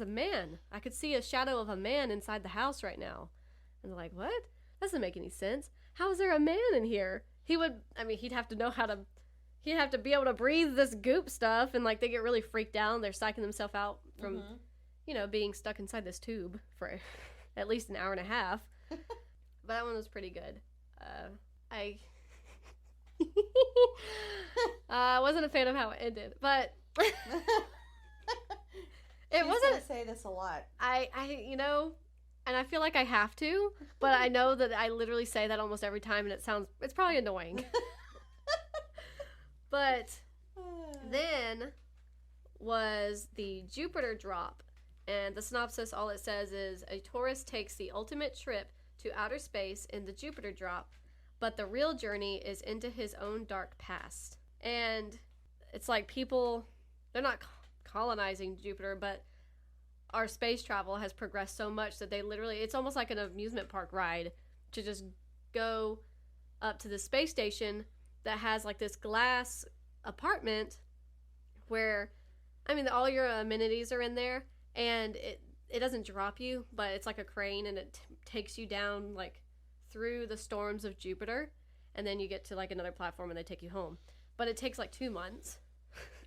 S1: a man. I could see a shadow of a man inside the house right now. And they're like, what? That doesn't make any sense. How is there a man in here? He'd have to know he'd have to be able to breathe this goop stuff. And like, they get really freaked out. And they're psyching themselves out from, being stuck inside this tube for at least an hour and a half. But that one was pretty good. I wasn't a fan of how it ended, but it wasn't.
S2: Gonna say this a lot.
S1: And I feel like I have to, but I know that I literally say that almost every time, and it's probably annoying. But then was the Jupiter drop, and the synopsis, all it says is, a tourist takes the ultimate trip to outer space in the Jupiter drop, but the real journey is into his own dark past. And it's like people, they're not colonizing Jupiter, but our space travel has progressed so much that it's almost like an amusement park ride to just go up to the space station that has like this glass apartment where, all your amenities are in there, and it doesn't drop you, but it's like a crane, and it takes you down like through the storms of Jupiter, and then you get to like another platform and they take you home. But it takes like 2 months.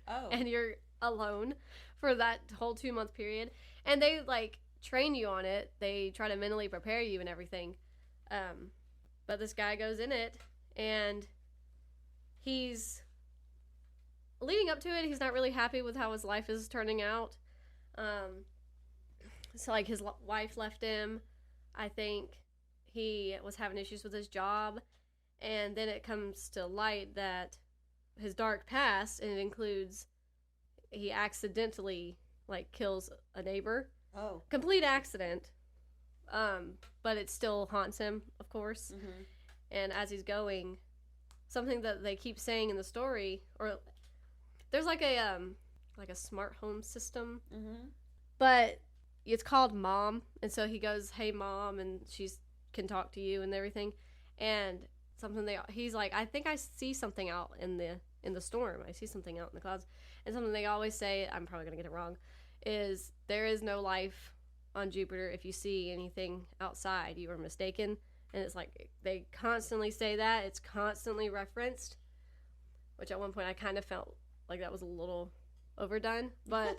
S2: Oh.
S1: And you're alone for that whole 2-month period. And they like train you on it. They try to mentally prepare you and everything. But this guy goes in it, and he's leading up to it, he's not really happy with how his life is turning out. So like, his wife left him. I think he was having issues with his job, and then it comes to light that his dark past, and it includes he accidentally like kills a neighbor.
S2: Oh.
S1: Complete accident. But it still haunts him, of course. Mm-hmm. And as he's going, something that they keep saying in the story, or there's like a smart home system, but it's called Mom, and so he goes, "Hey, Mom," and she's can talk to you and everything, and he's like, "I think I see something out in the storm. I see something out in the clouds," and something they always say, I'm probably gonna get it wrong, is there is no life on Jupiter. If you see anything outside, you are mistaken. And it's like they constantly say that. It's constantly referenced, which at one point I kind of felt like that was a little overdone, but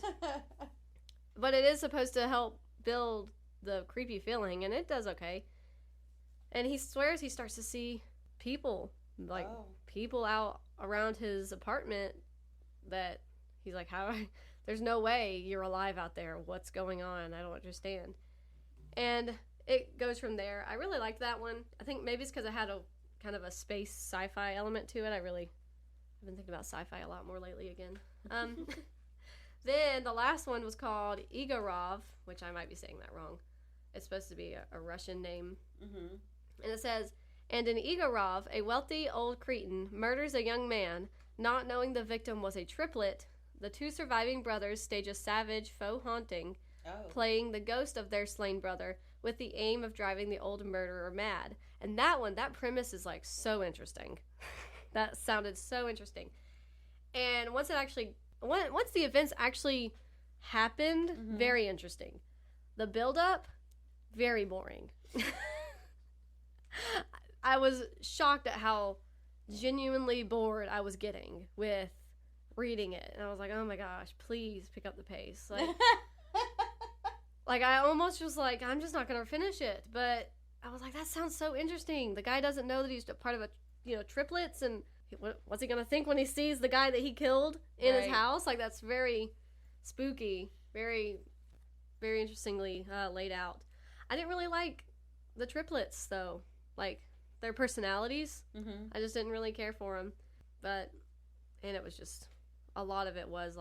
S1: it is supposed to help build the creepy feeling, and it does okay. And he swears he starts to see people, like people out around his apartment that he's like, there's no way you're alive out there. What's going on? I don't understand. And it goes from there. I really liked that one. I think maybe it's because it had a kind of a space sci-fi element to it. I've been thinking about sci-fi a lot more lately again. Then the last one was called Igorov, which I might be saying that wrong. It's supposed to be a Russian name. Mm-hmm. And it says, and in Igorov, a wealthy old cretin murders a young man, not knowing the victim was a triplet. The two surviving brothers stage a savage faux haunting, playing the ghost of their slain brother, with the aim of driving the old murderer mad. And that premise is like so interesting. That sounded so interesting. And once the events actually happened, very interesting. The build-up, very boring. I was shocked at how genuinely bored I was getting with reading it. And I was like, oh my gosh, please pick up the pace. Like I almost was like, I'm just not going to finish it. But I was like, that sounds so interesting. The guy doesn't know that he's part of triplets, and what's he going to think when he sees the guy that he killed in his house? Like, that's very spooky, very, very interestingly laid out. I didn't really like the triplets, though. Like, their personalities. Mm-hmm. I just didn't really care for them. And it was just, a lot of it was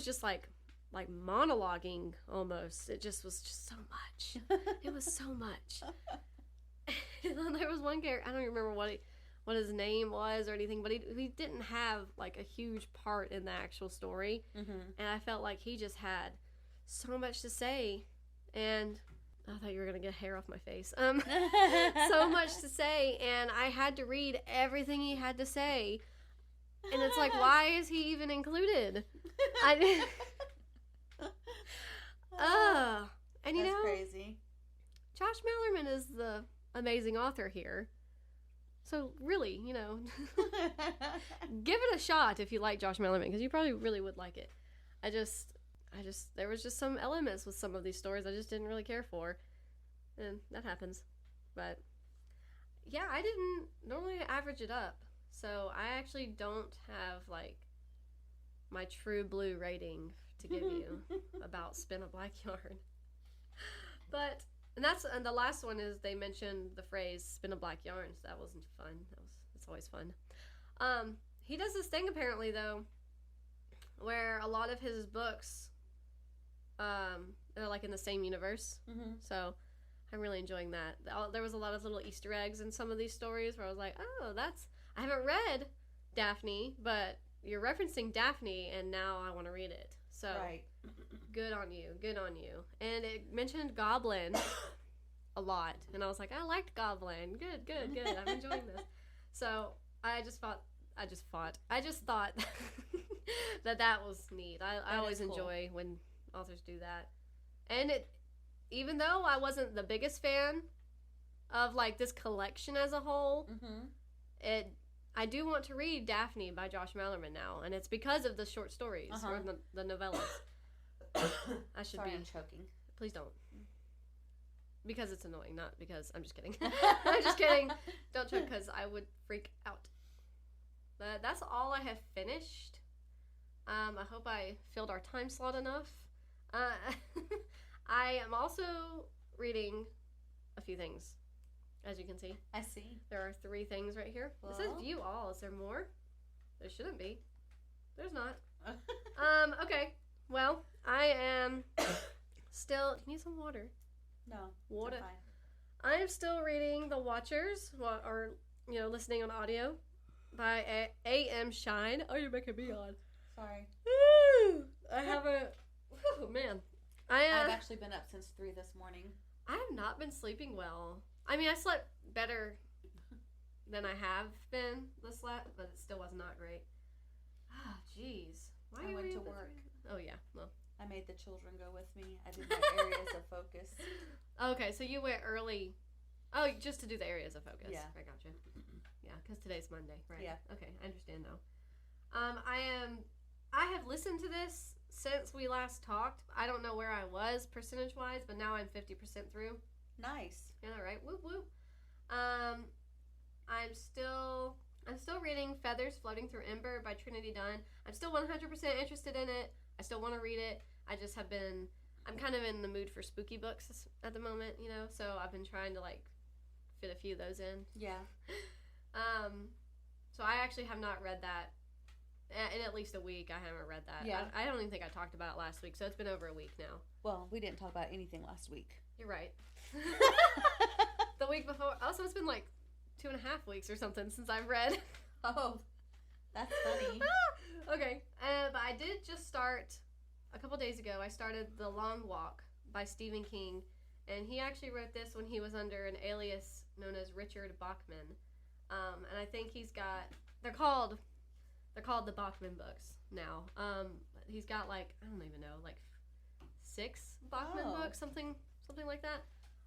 S1: just like monologuing almost. It just was just so much. It was so much. And then there was one character, I don't even remember what his name was or anything, but he didn't have like a huge part in the actual story. Mm-hmm. And I felt like he just had so much to say. And I thought you were going to get hair off my face. So much to say, and I had to read everything he had to say. And it's like, why is he even included? And
S2: That's crazy.
S1: Josh Malerman is the amazing author here. So really, give it a shot if you like Josh Malerman, because you probably really would like it. There was just some elements with some of these stories I just didn't really care for. And that happens. But yeah, I didn't normally average it up. So I actually don't have like my true blue rating to give you about Spin a Black Yarn. And the last one is they mentioned the phrase spin a black yarn, so that wasn't fun. It's always fun. He does this thing apparently though, where a lot of his books they're like in the same universe. Mm-hmm. So I'm really enjoying that. There was a lot of little Easter eggs in some of these stories where I was like, oh, I haven't read Daphne, but you're referencing Daphne, and now I want to read it. So, right. Good on you. And it mentioned Goblin a lot, and I was like, I liked Goblin. Good. I'm enjoying this. So I just thought that was neat. I always enjoy when authors do that. And even though I wasn't the biggest fan of like this collection as a whole, mm-hmm. I do want to read Daphne by Josh Malerman now, and it's because of the short stories or the novellas.
S2: Sorry, I'm choking.
S1: Please don't. Because it's annoying, not because... I'm just kidding. I'm just kidding. Don't choke, because I would freak out. But that's all I have finished. I hope I filled our time slot enough. I am also reading a few things, as you can see.
S2: I see.
S1: There are 3 things right here. Well, it says view all. Is there more? There shouldn't be. There's not. Okay. Well, I am still... Do you need some water?
S2: No.
S1: Water. I am still reading The Watchers, or, listening on audio by A.M. Shine. Oh, you're making me on.
S2: Sorry.
S1: I haven't... Oh, man.
S2: I've actually been up since 3 this morning.
S1: I have not been sleeping well. I mean, I slept better than I have been this last, but it still was not great. Ah, jeez.
S2: Why I went to work.
S1: Oh, yeah. Well,
S2: I made the children go with me. I did my areas of focus.
S1: Okay, so you went early. Oh, just to do the areas of focus.
S2: Yeah.
S1: I gotcha. Yeah, because today's Monday, right?
S2: Yeah.
S1: Okay, I understand now. I have listened to this since we last talked. I don't know where I was percentage-wise, but now I'm 50% through.
S2: Nice.
S1: Yeah, right. Whoop, whoop. I'm still reading Feathers Floating Through Ember by Trinity Dunn. I'm still 100% interested in it. I still want to read it. I'm kind of in the mood for spooky books at the moment, so I've been trying to, fit a few of those in.
S2: Yeah.
S1: So I actually have not read that in at least a week. I haven't read that.
S2: Yeah.
S1: I don't even think I talked about it last week, so it's been over a week now.
S2: Well, we didn't talk about anything last week.
S1: You're right. The week before. Also, it's been 2.5 weeks or something since I've read.
S2: Oh, that's funny.
S1: Okay. But I did just start, a couple days ago, I started The Long Walk by Stephen King. And he actually wrote this when he was under an alias known as Richard Bachman. And I think he's got, they're called the Bachman books now. He's got I don't even know, 6 Bachman books, something like that.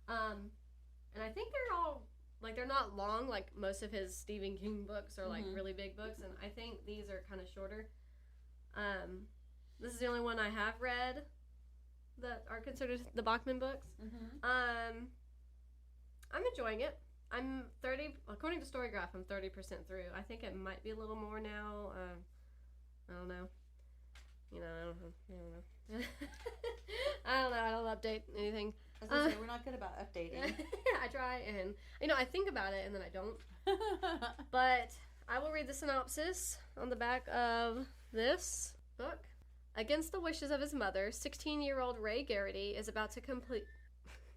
S1: And I think they're all like, they're not long, like most of his Stephen King books are, like, really big books, and I think these are kind of shorter. This is the only one I have read that are considered the Bachman books. I'm enjoying it. I'm 30, according to Storygraph, I'm 30% through. I think it might be a little more now. I don't know. You know, I don't know. I don't know. I don't update anything.
S2: I was going to say, we're not good about updating.
S1: I try, and, you know, I think about it, and then I don't. But I will read the synopsis on the back of this book. Against the wishes of his mother, 16-year-old Ray Garrity is about to complete...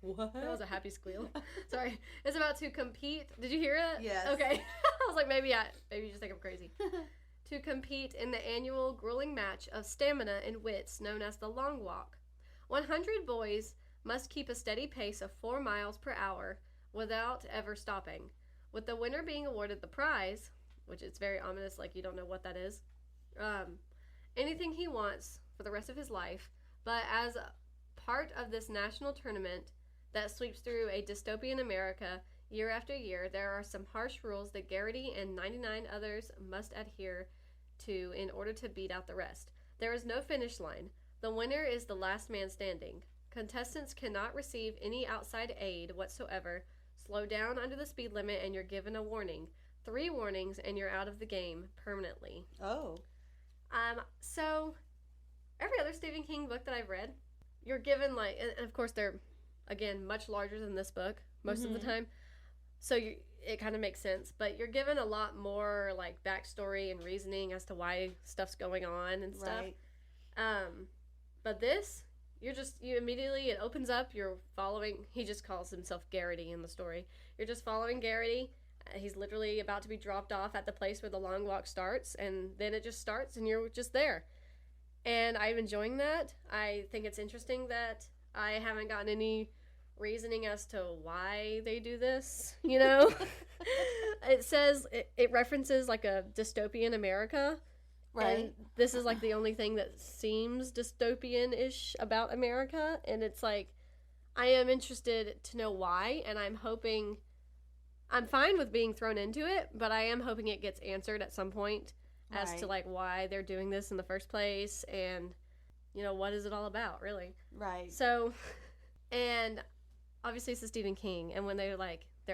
S2: What?
S1: That was a happy squeal. Sorry. Is about to compete. Did you hear it?
S2: Yes.
S1: Okay. I was like, maybe you just think I'm crazy. To compete in the annual grueling match of stamina and wits known as the Long Walk. 100 boys must keep a steady pace of 4 miles per hour without ever stopping, with the winner being awarded the prize, which is very ominous, like you don't know what that is, anything he wants for the rest of his life. But as part of this national tournament that sweeps through a dystopian America year after year, there are some harsh rules that Garrity and 99 others must adhere to in order to beat out the rest. There is no finish line. The winner is the last man standing. Contestants cannot receive any outside aid whatsoever. Slow down under the speed limit and you're given a warning. 3 warnings and you're out of the game permanently.
S2: Oh.
S1: So every other Stephen King book that I've read, you're given, like, and of course they're, again, much larger than this book most of the time. So it kind of makes sense, but you're given a lot more, like, backstory and reasoning as to why stuff's going on and stuff. Right. But this, you immediately, it opens up, you're following, he just calls himself Garrity in the story. You're just following Garrity. He's literally about to be dropped off at the place where the Long Walk starts, and then it just starts, and you're just there. And I'm enjoying that. I think it's interesting that I haven't gotten any reasoning as to why they do this, you know? It says, it references, like, a dystopian America. Right. And this is, like, the only thing that seems dystopian-ish about America. And it's like, I am interested to know why, and I'm fine with being thrown into it, but I am hoping it gets answered at some point as to, like, why they're doing this in the first place, and, you know, what is it all about, really? Right. So, and obviously it's Stephen King, and when they're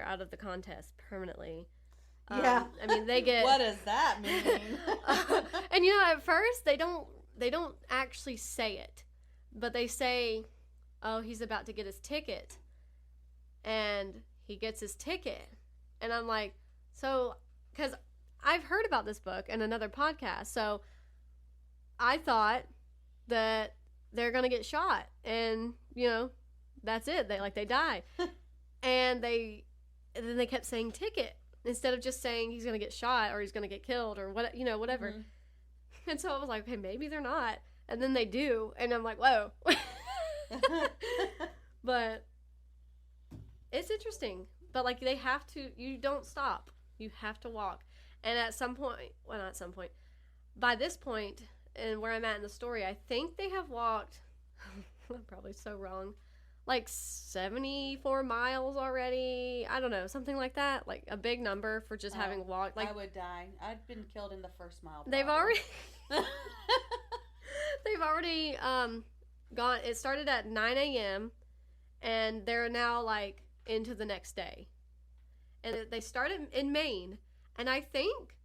S1: out of the contest permanently. Yeah. I mean, they get...
S2: What does that mean?
S1: And, you know, at first, they don't actually say it, but they say, oh, he's about to get his ticket, and he gets his ticket, and I'm like, so, because I've heard about this book in another podcast, so I thought that they're going to get shot, and, you know, that's it. They die. And then they kept saying ticket instead of just saying he's going to get shot or he's going to get killed or what, you know, whatever. Mm-hmm. And so I was like, okay, maybe they're not. And then they do. And I'm like, whoa. But it's interesting. But, like, they have to, you don't stop. You have to walk. And at some point, well, not at some point, by this point, and where I'm at in the story, I think they have walked, I'm probably so wrong, like 74 miles already. I don't know, something like that. Like a big number for just having walked. Like,
S2: I would die. I'd been killed in the first mile. Probably.
S1: They've already gone. It started at 9 a.m. and they're now like into the next day. And they started in Maine, and I think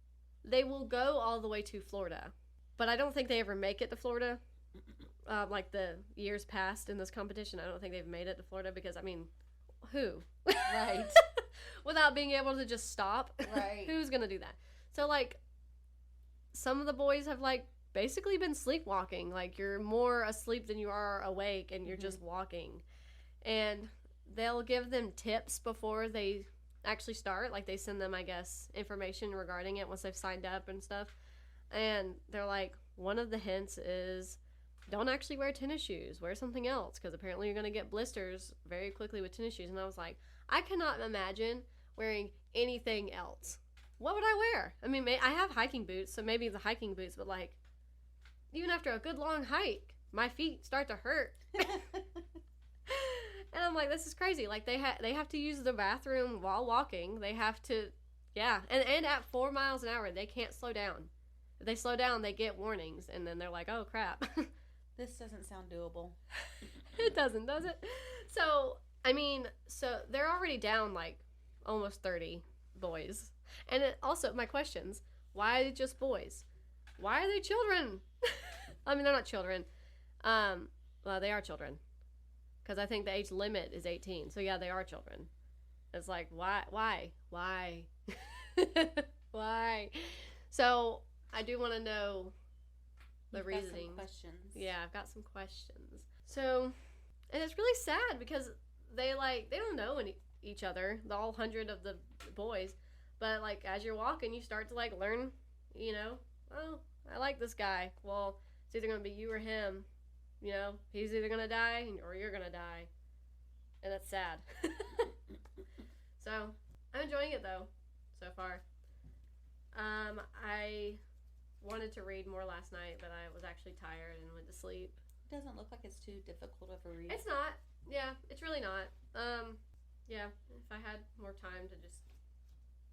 S1: they will go all the way to Florida. But I don't think they ever make it to Florida. Like the years past in this competition, I don't think they've made it to Florida because, I mean, who? Right. Without being able to just stop. Right. Who's going to do that? So, like, some of the boys have, like, basically been sleepwalking. Like, you're more asleep than you are awake, and you're just walking. And they'll give them tips before they actually start. Like, they send them, I guess, information regarding it once they've signed up and stuff. And they're like, one of the hints is, don't actually wear tennis shoes. Wear something else, because apparently you're going to get blisters very quickly with tennis shoes. And I was like, I cannot imagine wearing anything else. What would I wear? I mean, I have hiking boots, so maybe the hiking boots, but, like, even after a good long hike, my feet start to hurt. And I'm like, this is crazy. Like, they have to use the bathroom while walking. They have to, yeah. And at 4 miles an hour, they can't slow down. If they slow down, they get warnings. And then they're like, oh, crap.
S2: This doesn't sound doable.
S1: It doesn't, does it? So, I mean, so they're already down, like, almost 30 boys. And also, my questions, why just boys? Why are they children? I mean, they're not children. Well, they are children. Because I think the age limit is 18. So, yeah, they are children. It's like, why? Why? So, I do want to know the reasoning.
S2: Got some questions.
S1: Yeah, I've got some questions. So, and it's really sad because they don't know each other, all 100 of the boys. But, like, as you're walking, you start to, like, learn, you know, oh, I like this guy. Well, it's either going to be you or him. You know, he's either going to die or you're going to die. And that's sad. So, I'm enjoying it, though, so far. I wanted to read more last night, but I was actually tired and went to sleep.
S2: It doesn't look like it's too difficult of a read.
S1: It's not. Yeah, it's really not. Yeah, if I had more time to just...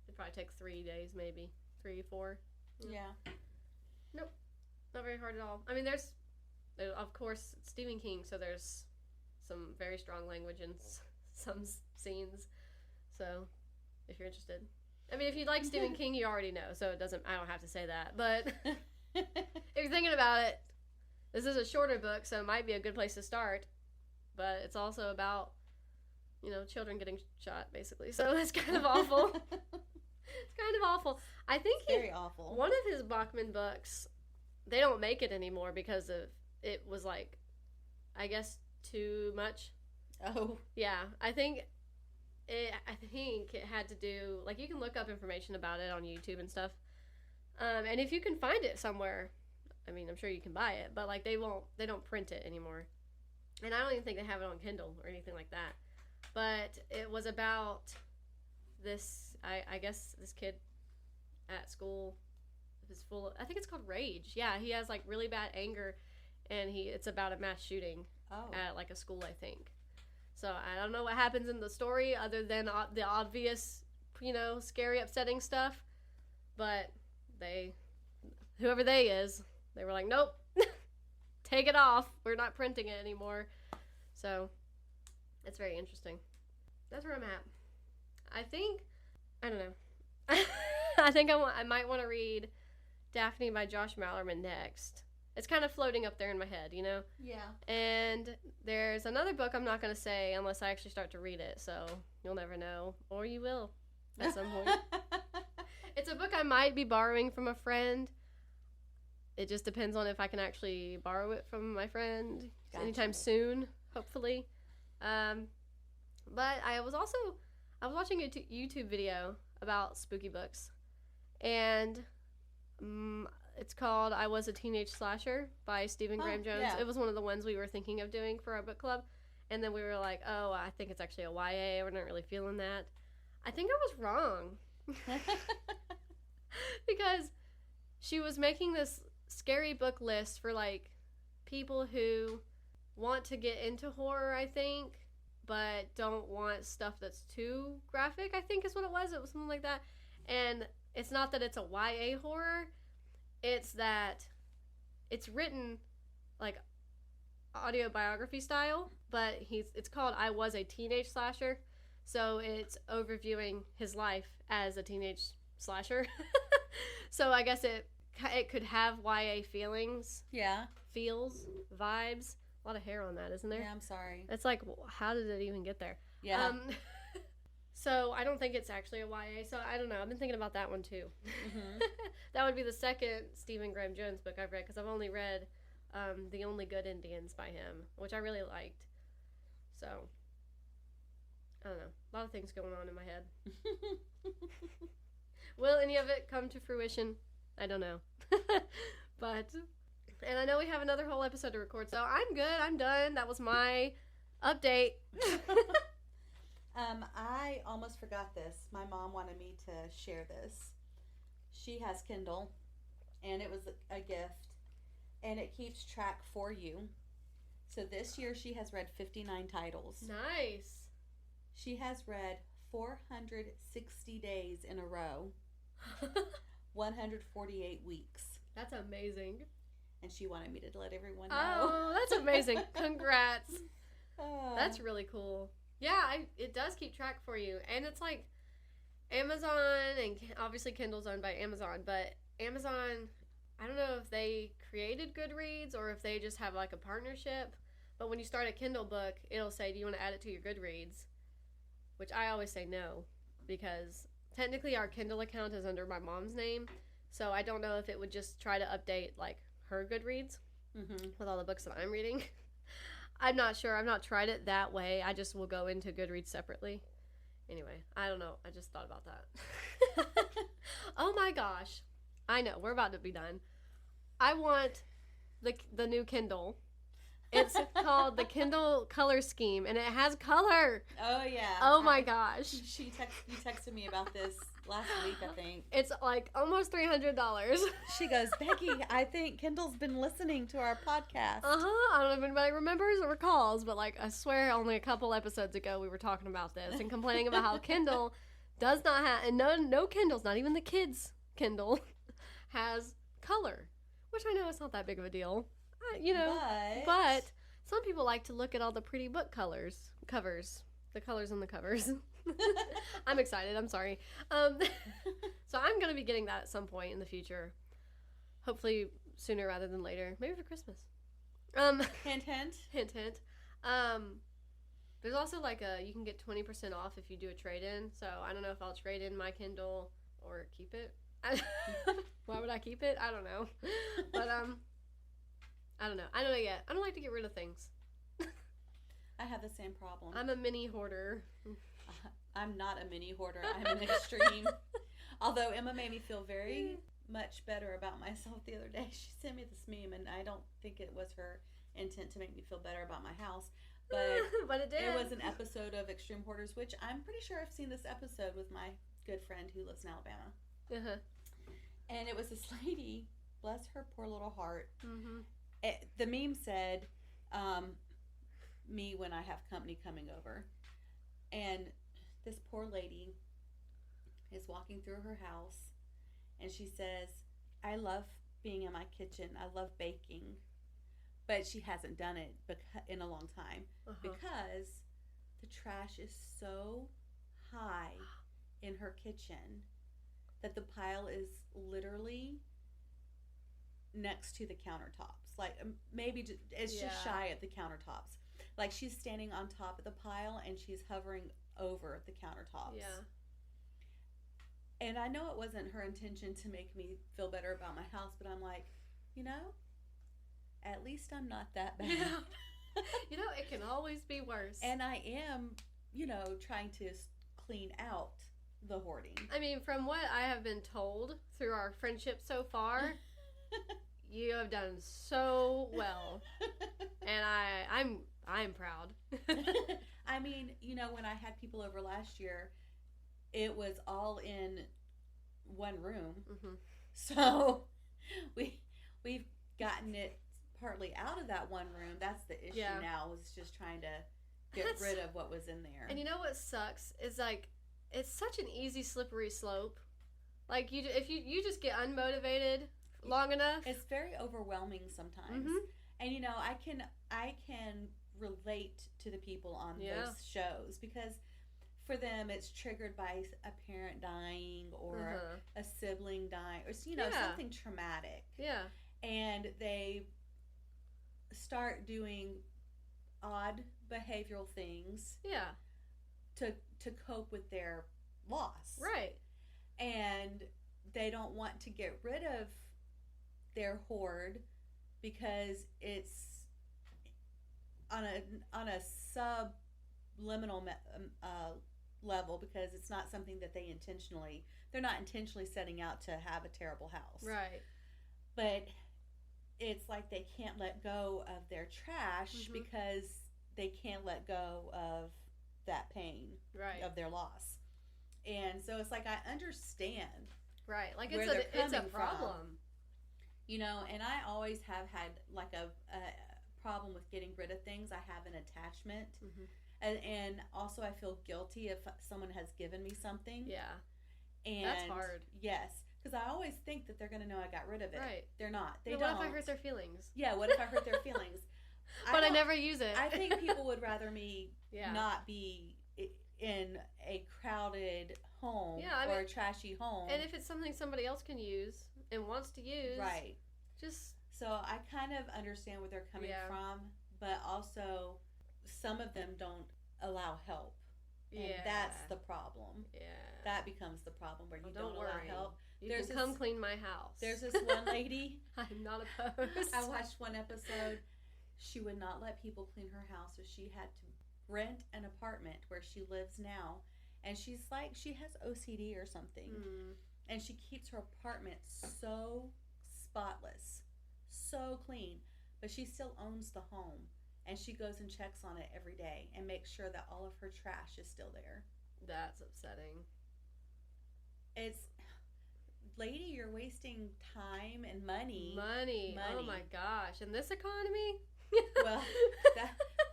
S1: It'd probably take 3 days, maybe. 3, 4.
S2: Yeah.
S1: Nope. Not very hard at all. I mean, there's of course, Stephen King, so there's some very strong language in some scenes. So, if you're interested. I mean, if you like Stephen King, you already know, so I don't have to say that. But if you're thinking about it, this is a shorter book, so it might be a good place to start. But it's also about, you know, children getting shot, basically. So it's kind of awful. It's kind of awful. I think
S2: very awful.
S1: One of his Bachman books, they don't make it anymore because it was, like, I guess, too much.
S2: Oh.
S1: Yeah, I think it had to do, like, you can look up information about it on YouTube and stuff. And if you can find it somewhere, I mean, I'm sure you can buy it, but, like, they don't print it anymore. And I don't even think they have it on Kindle or anything like that. But it was about this, I guess, this kid at school is full of, I think it's called Rage. Yeah, he has, like, really bad anger, and it's about a mass shooting at, like, a school, I think. So I don't know what happens in the story other than the obvious, you know, scary, upsetting stuff. But whoever they were like, nope, take it off. We're not printing it anymore. So it's very interesting. That's where I'm at. I don't know. I think I might want to read Daphne by Josh Malerman next. It's kind of floating up there in my head, you know?
S2: Yeah.
S1: And there's another book I'm not going to say unless I actually start to read it, so you'll never know. Or you will at some point. It's a book I might be borrowing from a friend. It just depends on if I can actually borrow it from my friend anytime soon, hopefully. But I was watching a YouTube video about spooky books. And it's called I Was a Teenage Slasher by Stephen Graham Jones.
S2: Yeah.
S1: It was one of the ones we were thinking of doing for our book club. And then we were like, oh, I think it's actually a YA. We're not really feeling that. I think I was wrong. Because she was making this scary book list for, like, people who want to get into horror, I think, but don't want stuff that's too graphic, I think is what it was. It was something like that. And it's not that it's a YA horror. It's that it's written, like, autobiography style, but it's called I Was a Teenage Slasher. So it's overviewing his life as a teenage slasher. So I guess it could have YA feelings.
S2: Yeah.
S1: Feels, vibes. A lot of hair on that, isn't there?
S2: Yeah, I'm sorry.
S1: It's like, how did it even get there?
S2: Yeah.
S1: So I don't think it's actually a YA. So I don't know. I've been thinking about that one too.
S2: Mm-hmm.
S1: That would be the second Stephen Graham Jones book I've read, because I've only read The Only Good Indians by him, which I really liked. So, I don't know. A lot of things going on in my head. Will any of it come to fruition? I don't know. But, and I know we have another whole episode to record, so I'm good. I'm done. That was my update.
S2: I almost forgot this. My mom wanted me to share this. She has Kindle, and it was a gift, and it keeps track for you. So this year she has read 59 titles.
S1: Nice.
S2: She has read 460 days in a row. 148 weeks.
S1: That's amazing.
S2: And she wanted me to let everyone know.
S1: Oh, that's amazing. Congrats. That's really cool. Yeah, it does keep track for you. And it's like Amazon, and obviously Kindle's owned by Amazon, but Amazon, I don't know if they created Goodreads or if they just have like a partnership, but when you start a Kindle book, it'll say, do you want to add it to your Goodreads? Which I always say no, because technically our Kindle account is under my mom's name, so I don't know if it would just try to update like her Goodreads with all the books that I'm reading. I'm not sure. I've not tried it that way. I just will go into Goodreads separately. Anyway, I don't know. I just thought about that. Oh my gosh. I know. We're about to be done. I want the new Kindle. It's called the Kindle Color Scheme, and it has color.
S2: Oh, yeah.
S1: Oh, my gosh.
S2: You texted me about this last week, I think.
S1: It's like almost $300.
S2: She goes, Becky, I think Kindle's been listening to our podcast.
S1: I don't know if anybody remembers or recalls, but like I swear only a couple episodes ago we were talking about this and complaining about how Kindle does not have, and no Kindles, not even the kids' Kindle, has color, which I know it's not that big of a deal. But some people like to look at all the pretty book covers, the colors on the covers. I'm excited. I'm sorry. So I'm going to be getting that at some point in the future. Hopefully sooner rather than later. Maybe for Christmas.
S2: Hint, hint.
S1: Hint, hint. There's also like you can get 20% off if you do a trade-in. So I don't know if I'll trade in my Kindle or keep it. Why would I keep it? I don't know. But, I don't know. I don't know yet. I don't like to get rid of things.
S2: I have the same problem.
S1: I'm a mini hoarder.
S2: I'm not a mini hoarder. I'm an extreme. Although Emma made me feel very much better about myself the other day. She sent me this meme, and I don't think it was her intent to make me feel better about my house. But,
S1: but it did.
S2: It was an episode of Extreme Hoarders, which I'm pretty sure I've seen this episode with my good friend who lives in Alabama.
S1: Uh-huh.
S2: And it was this lady, bless her poor little heart. Mm-hmm. The meme said, me when I have company coming over. And this poor lady is walking through her house, and she says, I love being in my kitchen. I love baking. But she hasn't done it in a long time because the trash is so high in her kitchen that the pile is literally next to the countertops. Like maybe it's just shy of the countertops. Like she's standing on top of the pile and she's hovering over the countertops.
S1: Yeah.
S2: And I know it wasn't her intention to make me feel better about my house, but I'm like, at least I'm not that bad.
S1: Yeah. It can always be worse.
S2: And I am, trying to clean out the hoarding. I
S1: mean, from what I have been told through our friendship so far, you have done so well. And I'm proud.
S2: I mean, when I had people over last year, it was all in one room. Mm-hmm. So we've gotten it partly out of that one room. That's the issue now, is just trying to get rid of what was in there. And
S1: what sucks is like it's such an easy slippery slope. Like if you just get unmotivated long enough,
S2: it's very overwhelming sometimes. Mm-hmm. And I can relate to the people on those shows because for them it's triggered by a parent dying or a sibling dying or something traumatic.
S1: Yeah.
S2: And they start doing odd behavioral things.
S1: Yeah.
S2: To cope with their loss.
S1: Right. And
S2: they don't want to get rid of their hoard because it's on a subliminal level, because it's not something that they're not intentionally setting out to have a terrible house.
S1: Right.
S2: But it's like they can't let go of their trash because they can't let go of that pain of their loss. And so it's like I understand.
S1: Right. Like it's a problem.
S2: And I always have had like a problem with getting rid of things. I have an attachment.
S1: Mm-hmm.
S2: And also I feel guilty if someone has given me something.
S1: Yeah.
S2: And
S1: that's hard.
S2: Yes. Because I always think that they're going to know I got rid of it.
S1: Right.
S2: They're not. They don't.
S1: What if I hurt their feelings?
S2: Yeah, what if I hurt their feelings?
S1: But I never use it.
S2: I think people would rather me not be in a crowded home or a trashy home.
S1: And if it's something somebody else can use and wants to use.
S2: Right.
S1: Just.
S2: So I kind of understand where they're coming from, but also some of them don't allow help. And that's the problem. Yeah. That becomes the problem where you don't allow help.
S1: You can come clean my house.
S2: There's this one lady.
S1: I'm not opposed.
S2: I watched one episode. She would not let people clean her house, so she had to rent an apartment where she lives now. And she's like, she has OCD or something. Mm. And she keeps her apartment so spotless, so clean. But she still owns the home. And she goes and checks on it every day and makes sure that all of her trash is still there.
S1: That's upsetting.
S2: It's, lady, you're wasting time and money.
S1: Money. Oh my gosh. In this economy?
S2: Well,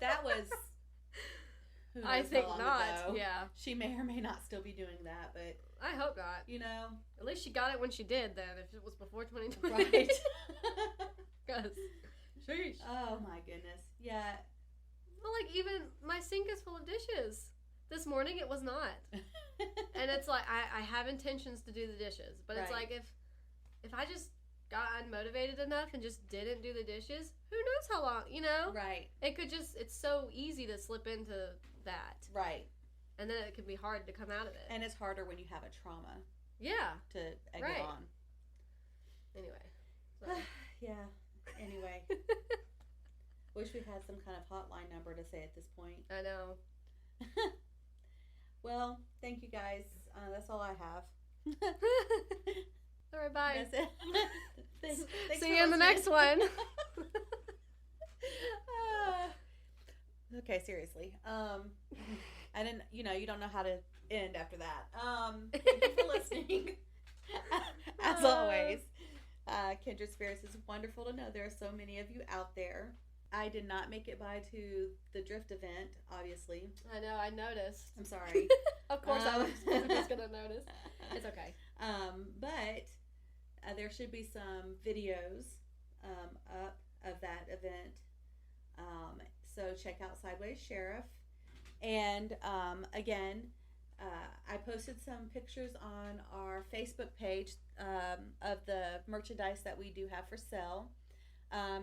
S2: that was, who knows
S1: I think
S2: how long
S1: not.
S2: ago.
S1: Yeah.
S2: She may or may not still be doing that, but
S1: I hope not.
S2: You know,
S1: at least she got it when she did. Then, if it was before 2020,
S2: right?
S1: Because, sheesh.
S2: Oh my goodness. Yeah.
S1: Well, like even my sink is full of dishes. This morning it was not, and it's like I have intentions to do the dishes, but it's like if I just got unmotivated enough and just didn't do the dishes, who knows how long, you know?
S2: Right.
S1: It could just, it's so easy to slip into that.
S2: Right.
S1: And then it can be hard to come out of it.
S2: And it's harder when you have a trauma.
S1: Yeah.
S2: To egg it on.
S1: Anyway. So.
S2: Yeah. Anyway. Wish we had some kind of hotline number to say at this point.
S1: I know.
S2: Well, thank you guys. That's all I have.
S1: All right, bye.
S2: That's it. Thanks
S1: See you in the next one.
S2: Okay, seriously. I didn't, you don't know how to end after that. Thank you for listening. As always, Kindred Spirits, is wonderful to know there are so many of you out there. I did not make it by to the drift event, obviously.
S1: I know, I noticed.
S2: I'm sorry.
S1: Of course I was going to notice. It's okay.
S2: But there should be some videos up of that event. So check out Sideways Sheriff. And again, I posted some pictures on our Facebook page of the merchandise that we do have for sale.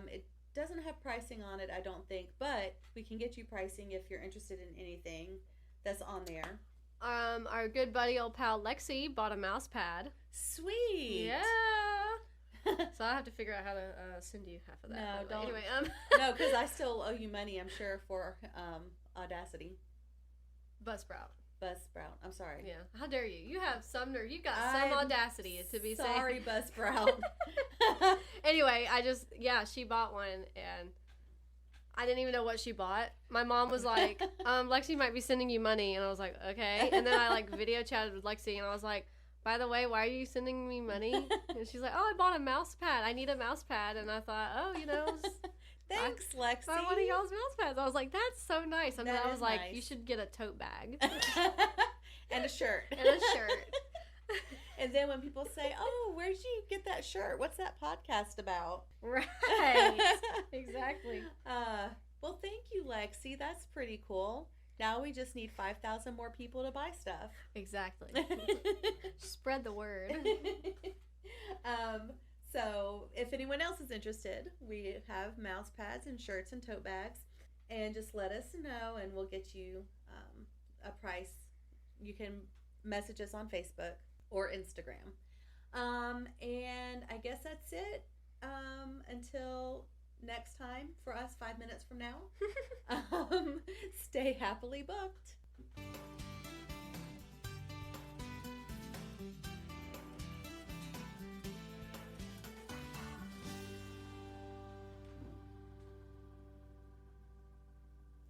S2: It doesn't have pricing on it, I don't think, but we can get you pricing if you're interested in anything that's on there.
S1: Our good buddy, old pal Lexi, bought a mouse pad.
S2: Sweet.
S1: Yeah. So I have to figure out how to send you half of that.
S2: No, don't.
S1: Anyway,
S2: no, because I still owe you money, I'm sure, for Audacity.
S1: Buzzsprout.
S2: I'm sorry.
S1: Yeah. How dare you? You have some nerve. You've got some audacity to be saying.
S2: Sorry, Buzzsprout.
S1: Anyway, she bought one, and I didn't even know what she bought. My mom was like, Lexi might be sending you money. And I was like, okay. And then I video chatted with Lexi, and I was like, by the way, why are you sending me money? And she's like, I bought a mouse pad. I need a mouse pad. And I thought,
S2: thanks, Lexi.
S1: Buy one of y'all's mouse pads. I was like, that's so nice. And then I was like,
S2: nice.
S1: You should get a tote bag.
S2: And a shirt. And then when people say, where'd you get that shirt? What's that podcast about?
S1: Right. Exactly.
S2: Well, thank you, Lexi. That's pretty cool. Now we just need 5,000 more people to buy stuff.
S1: Exactly. Spread the word.
S2: So if anyone else is interested, we have mouse pads and shirts and tote bags. And just let us know and we'll get you a price. You can message us on Facebook or Instagram. And I guess that's it. Until next time, for us 5 minutes from now, stay happily booked.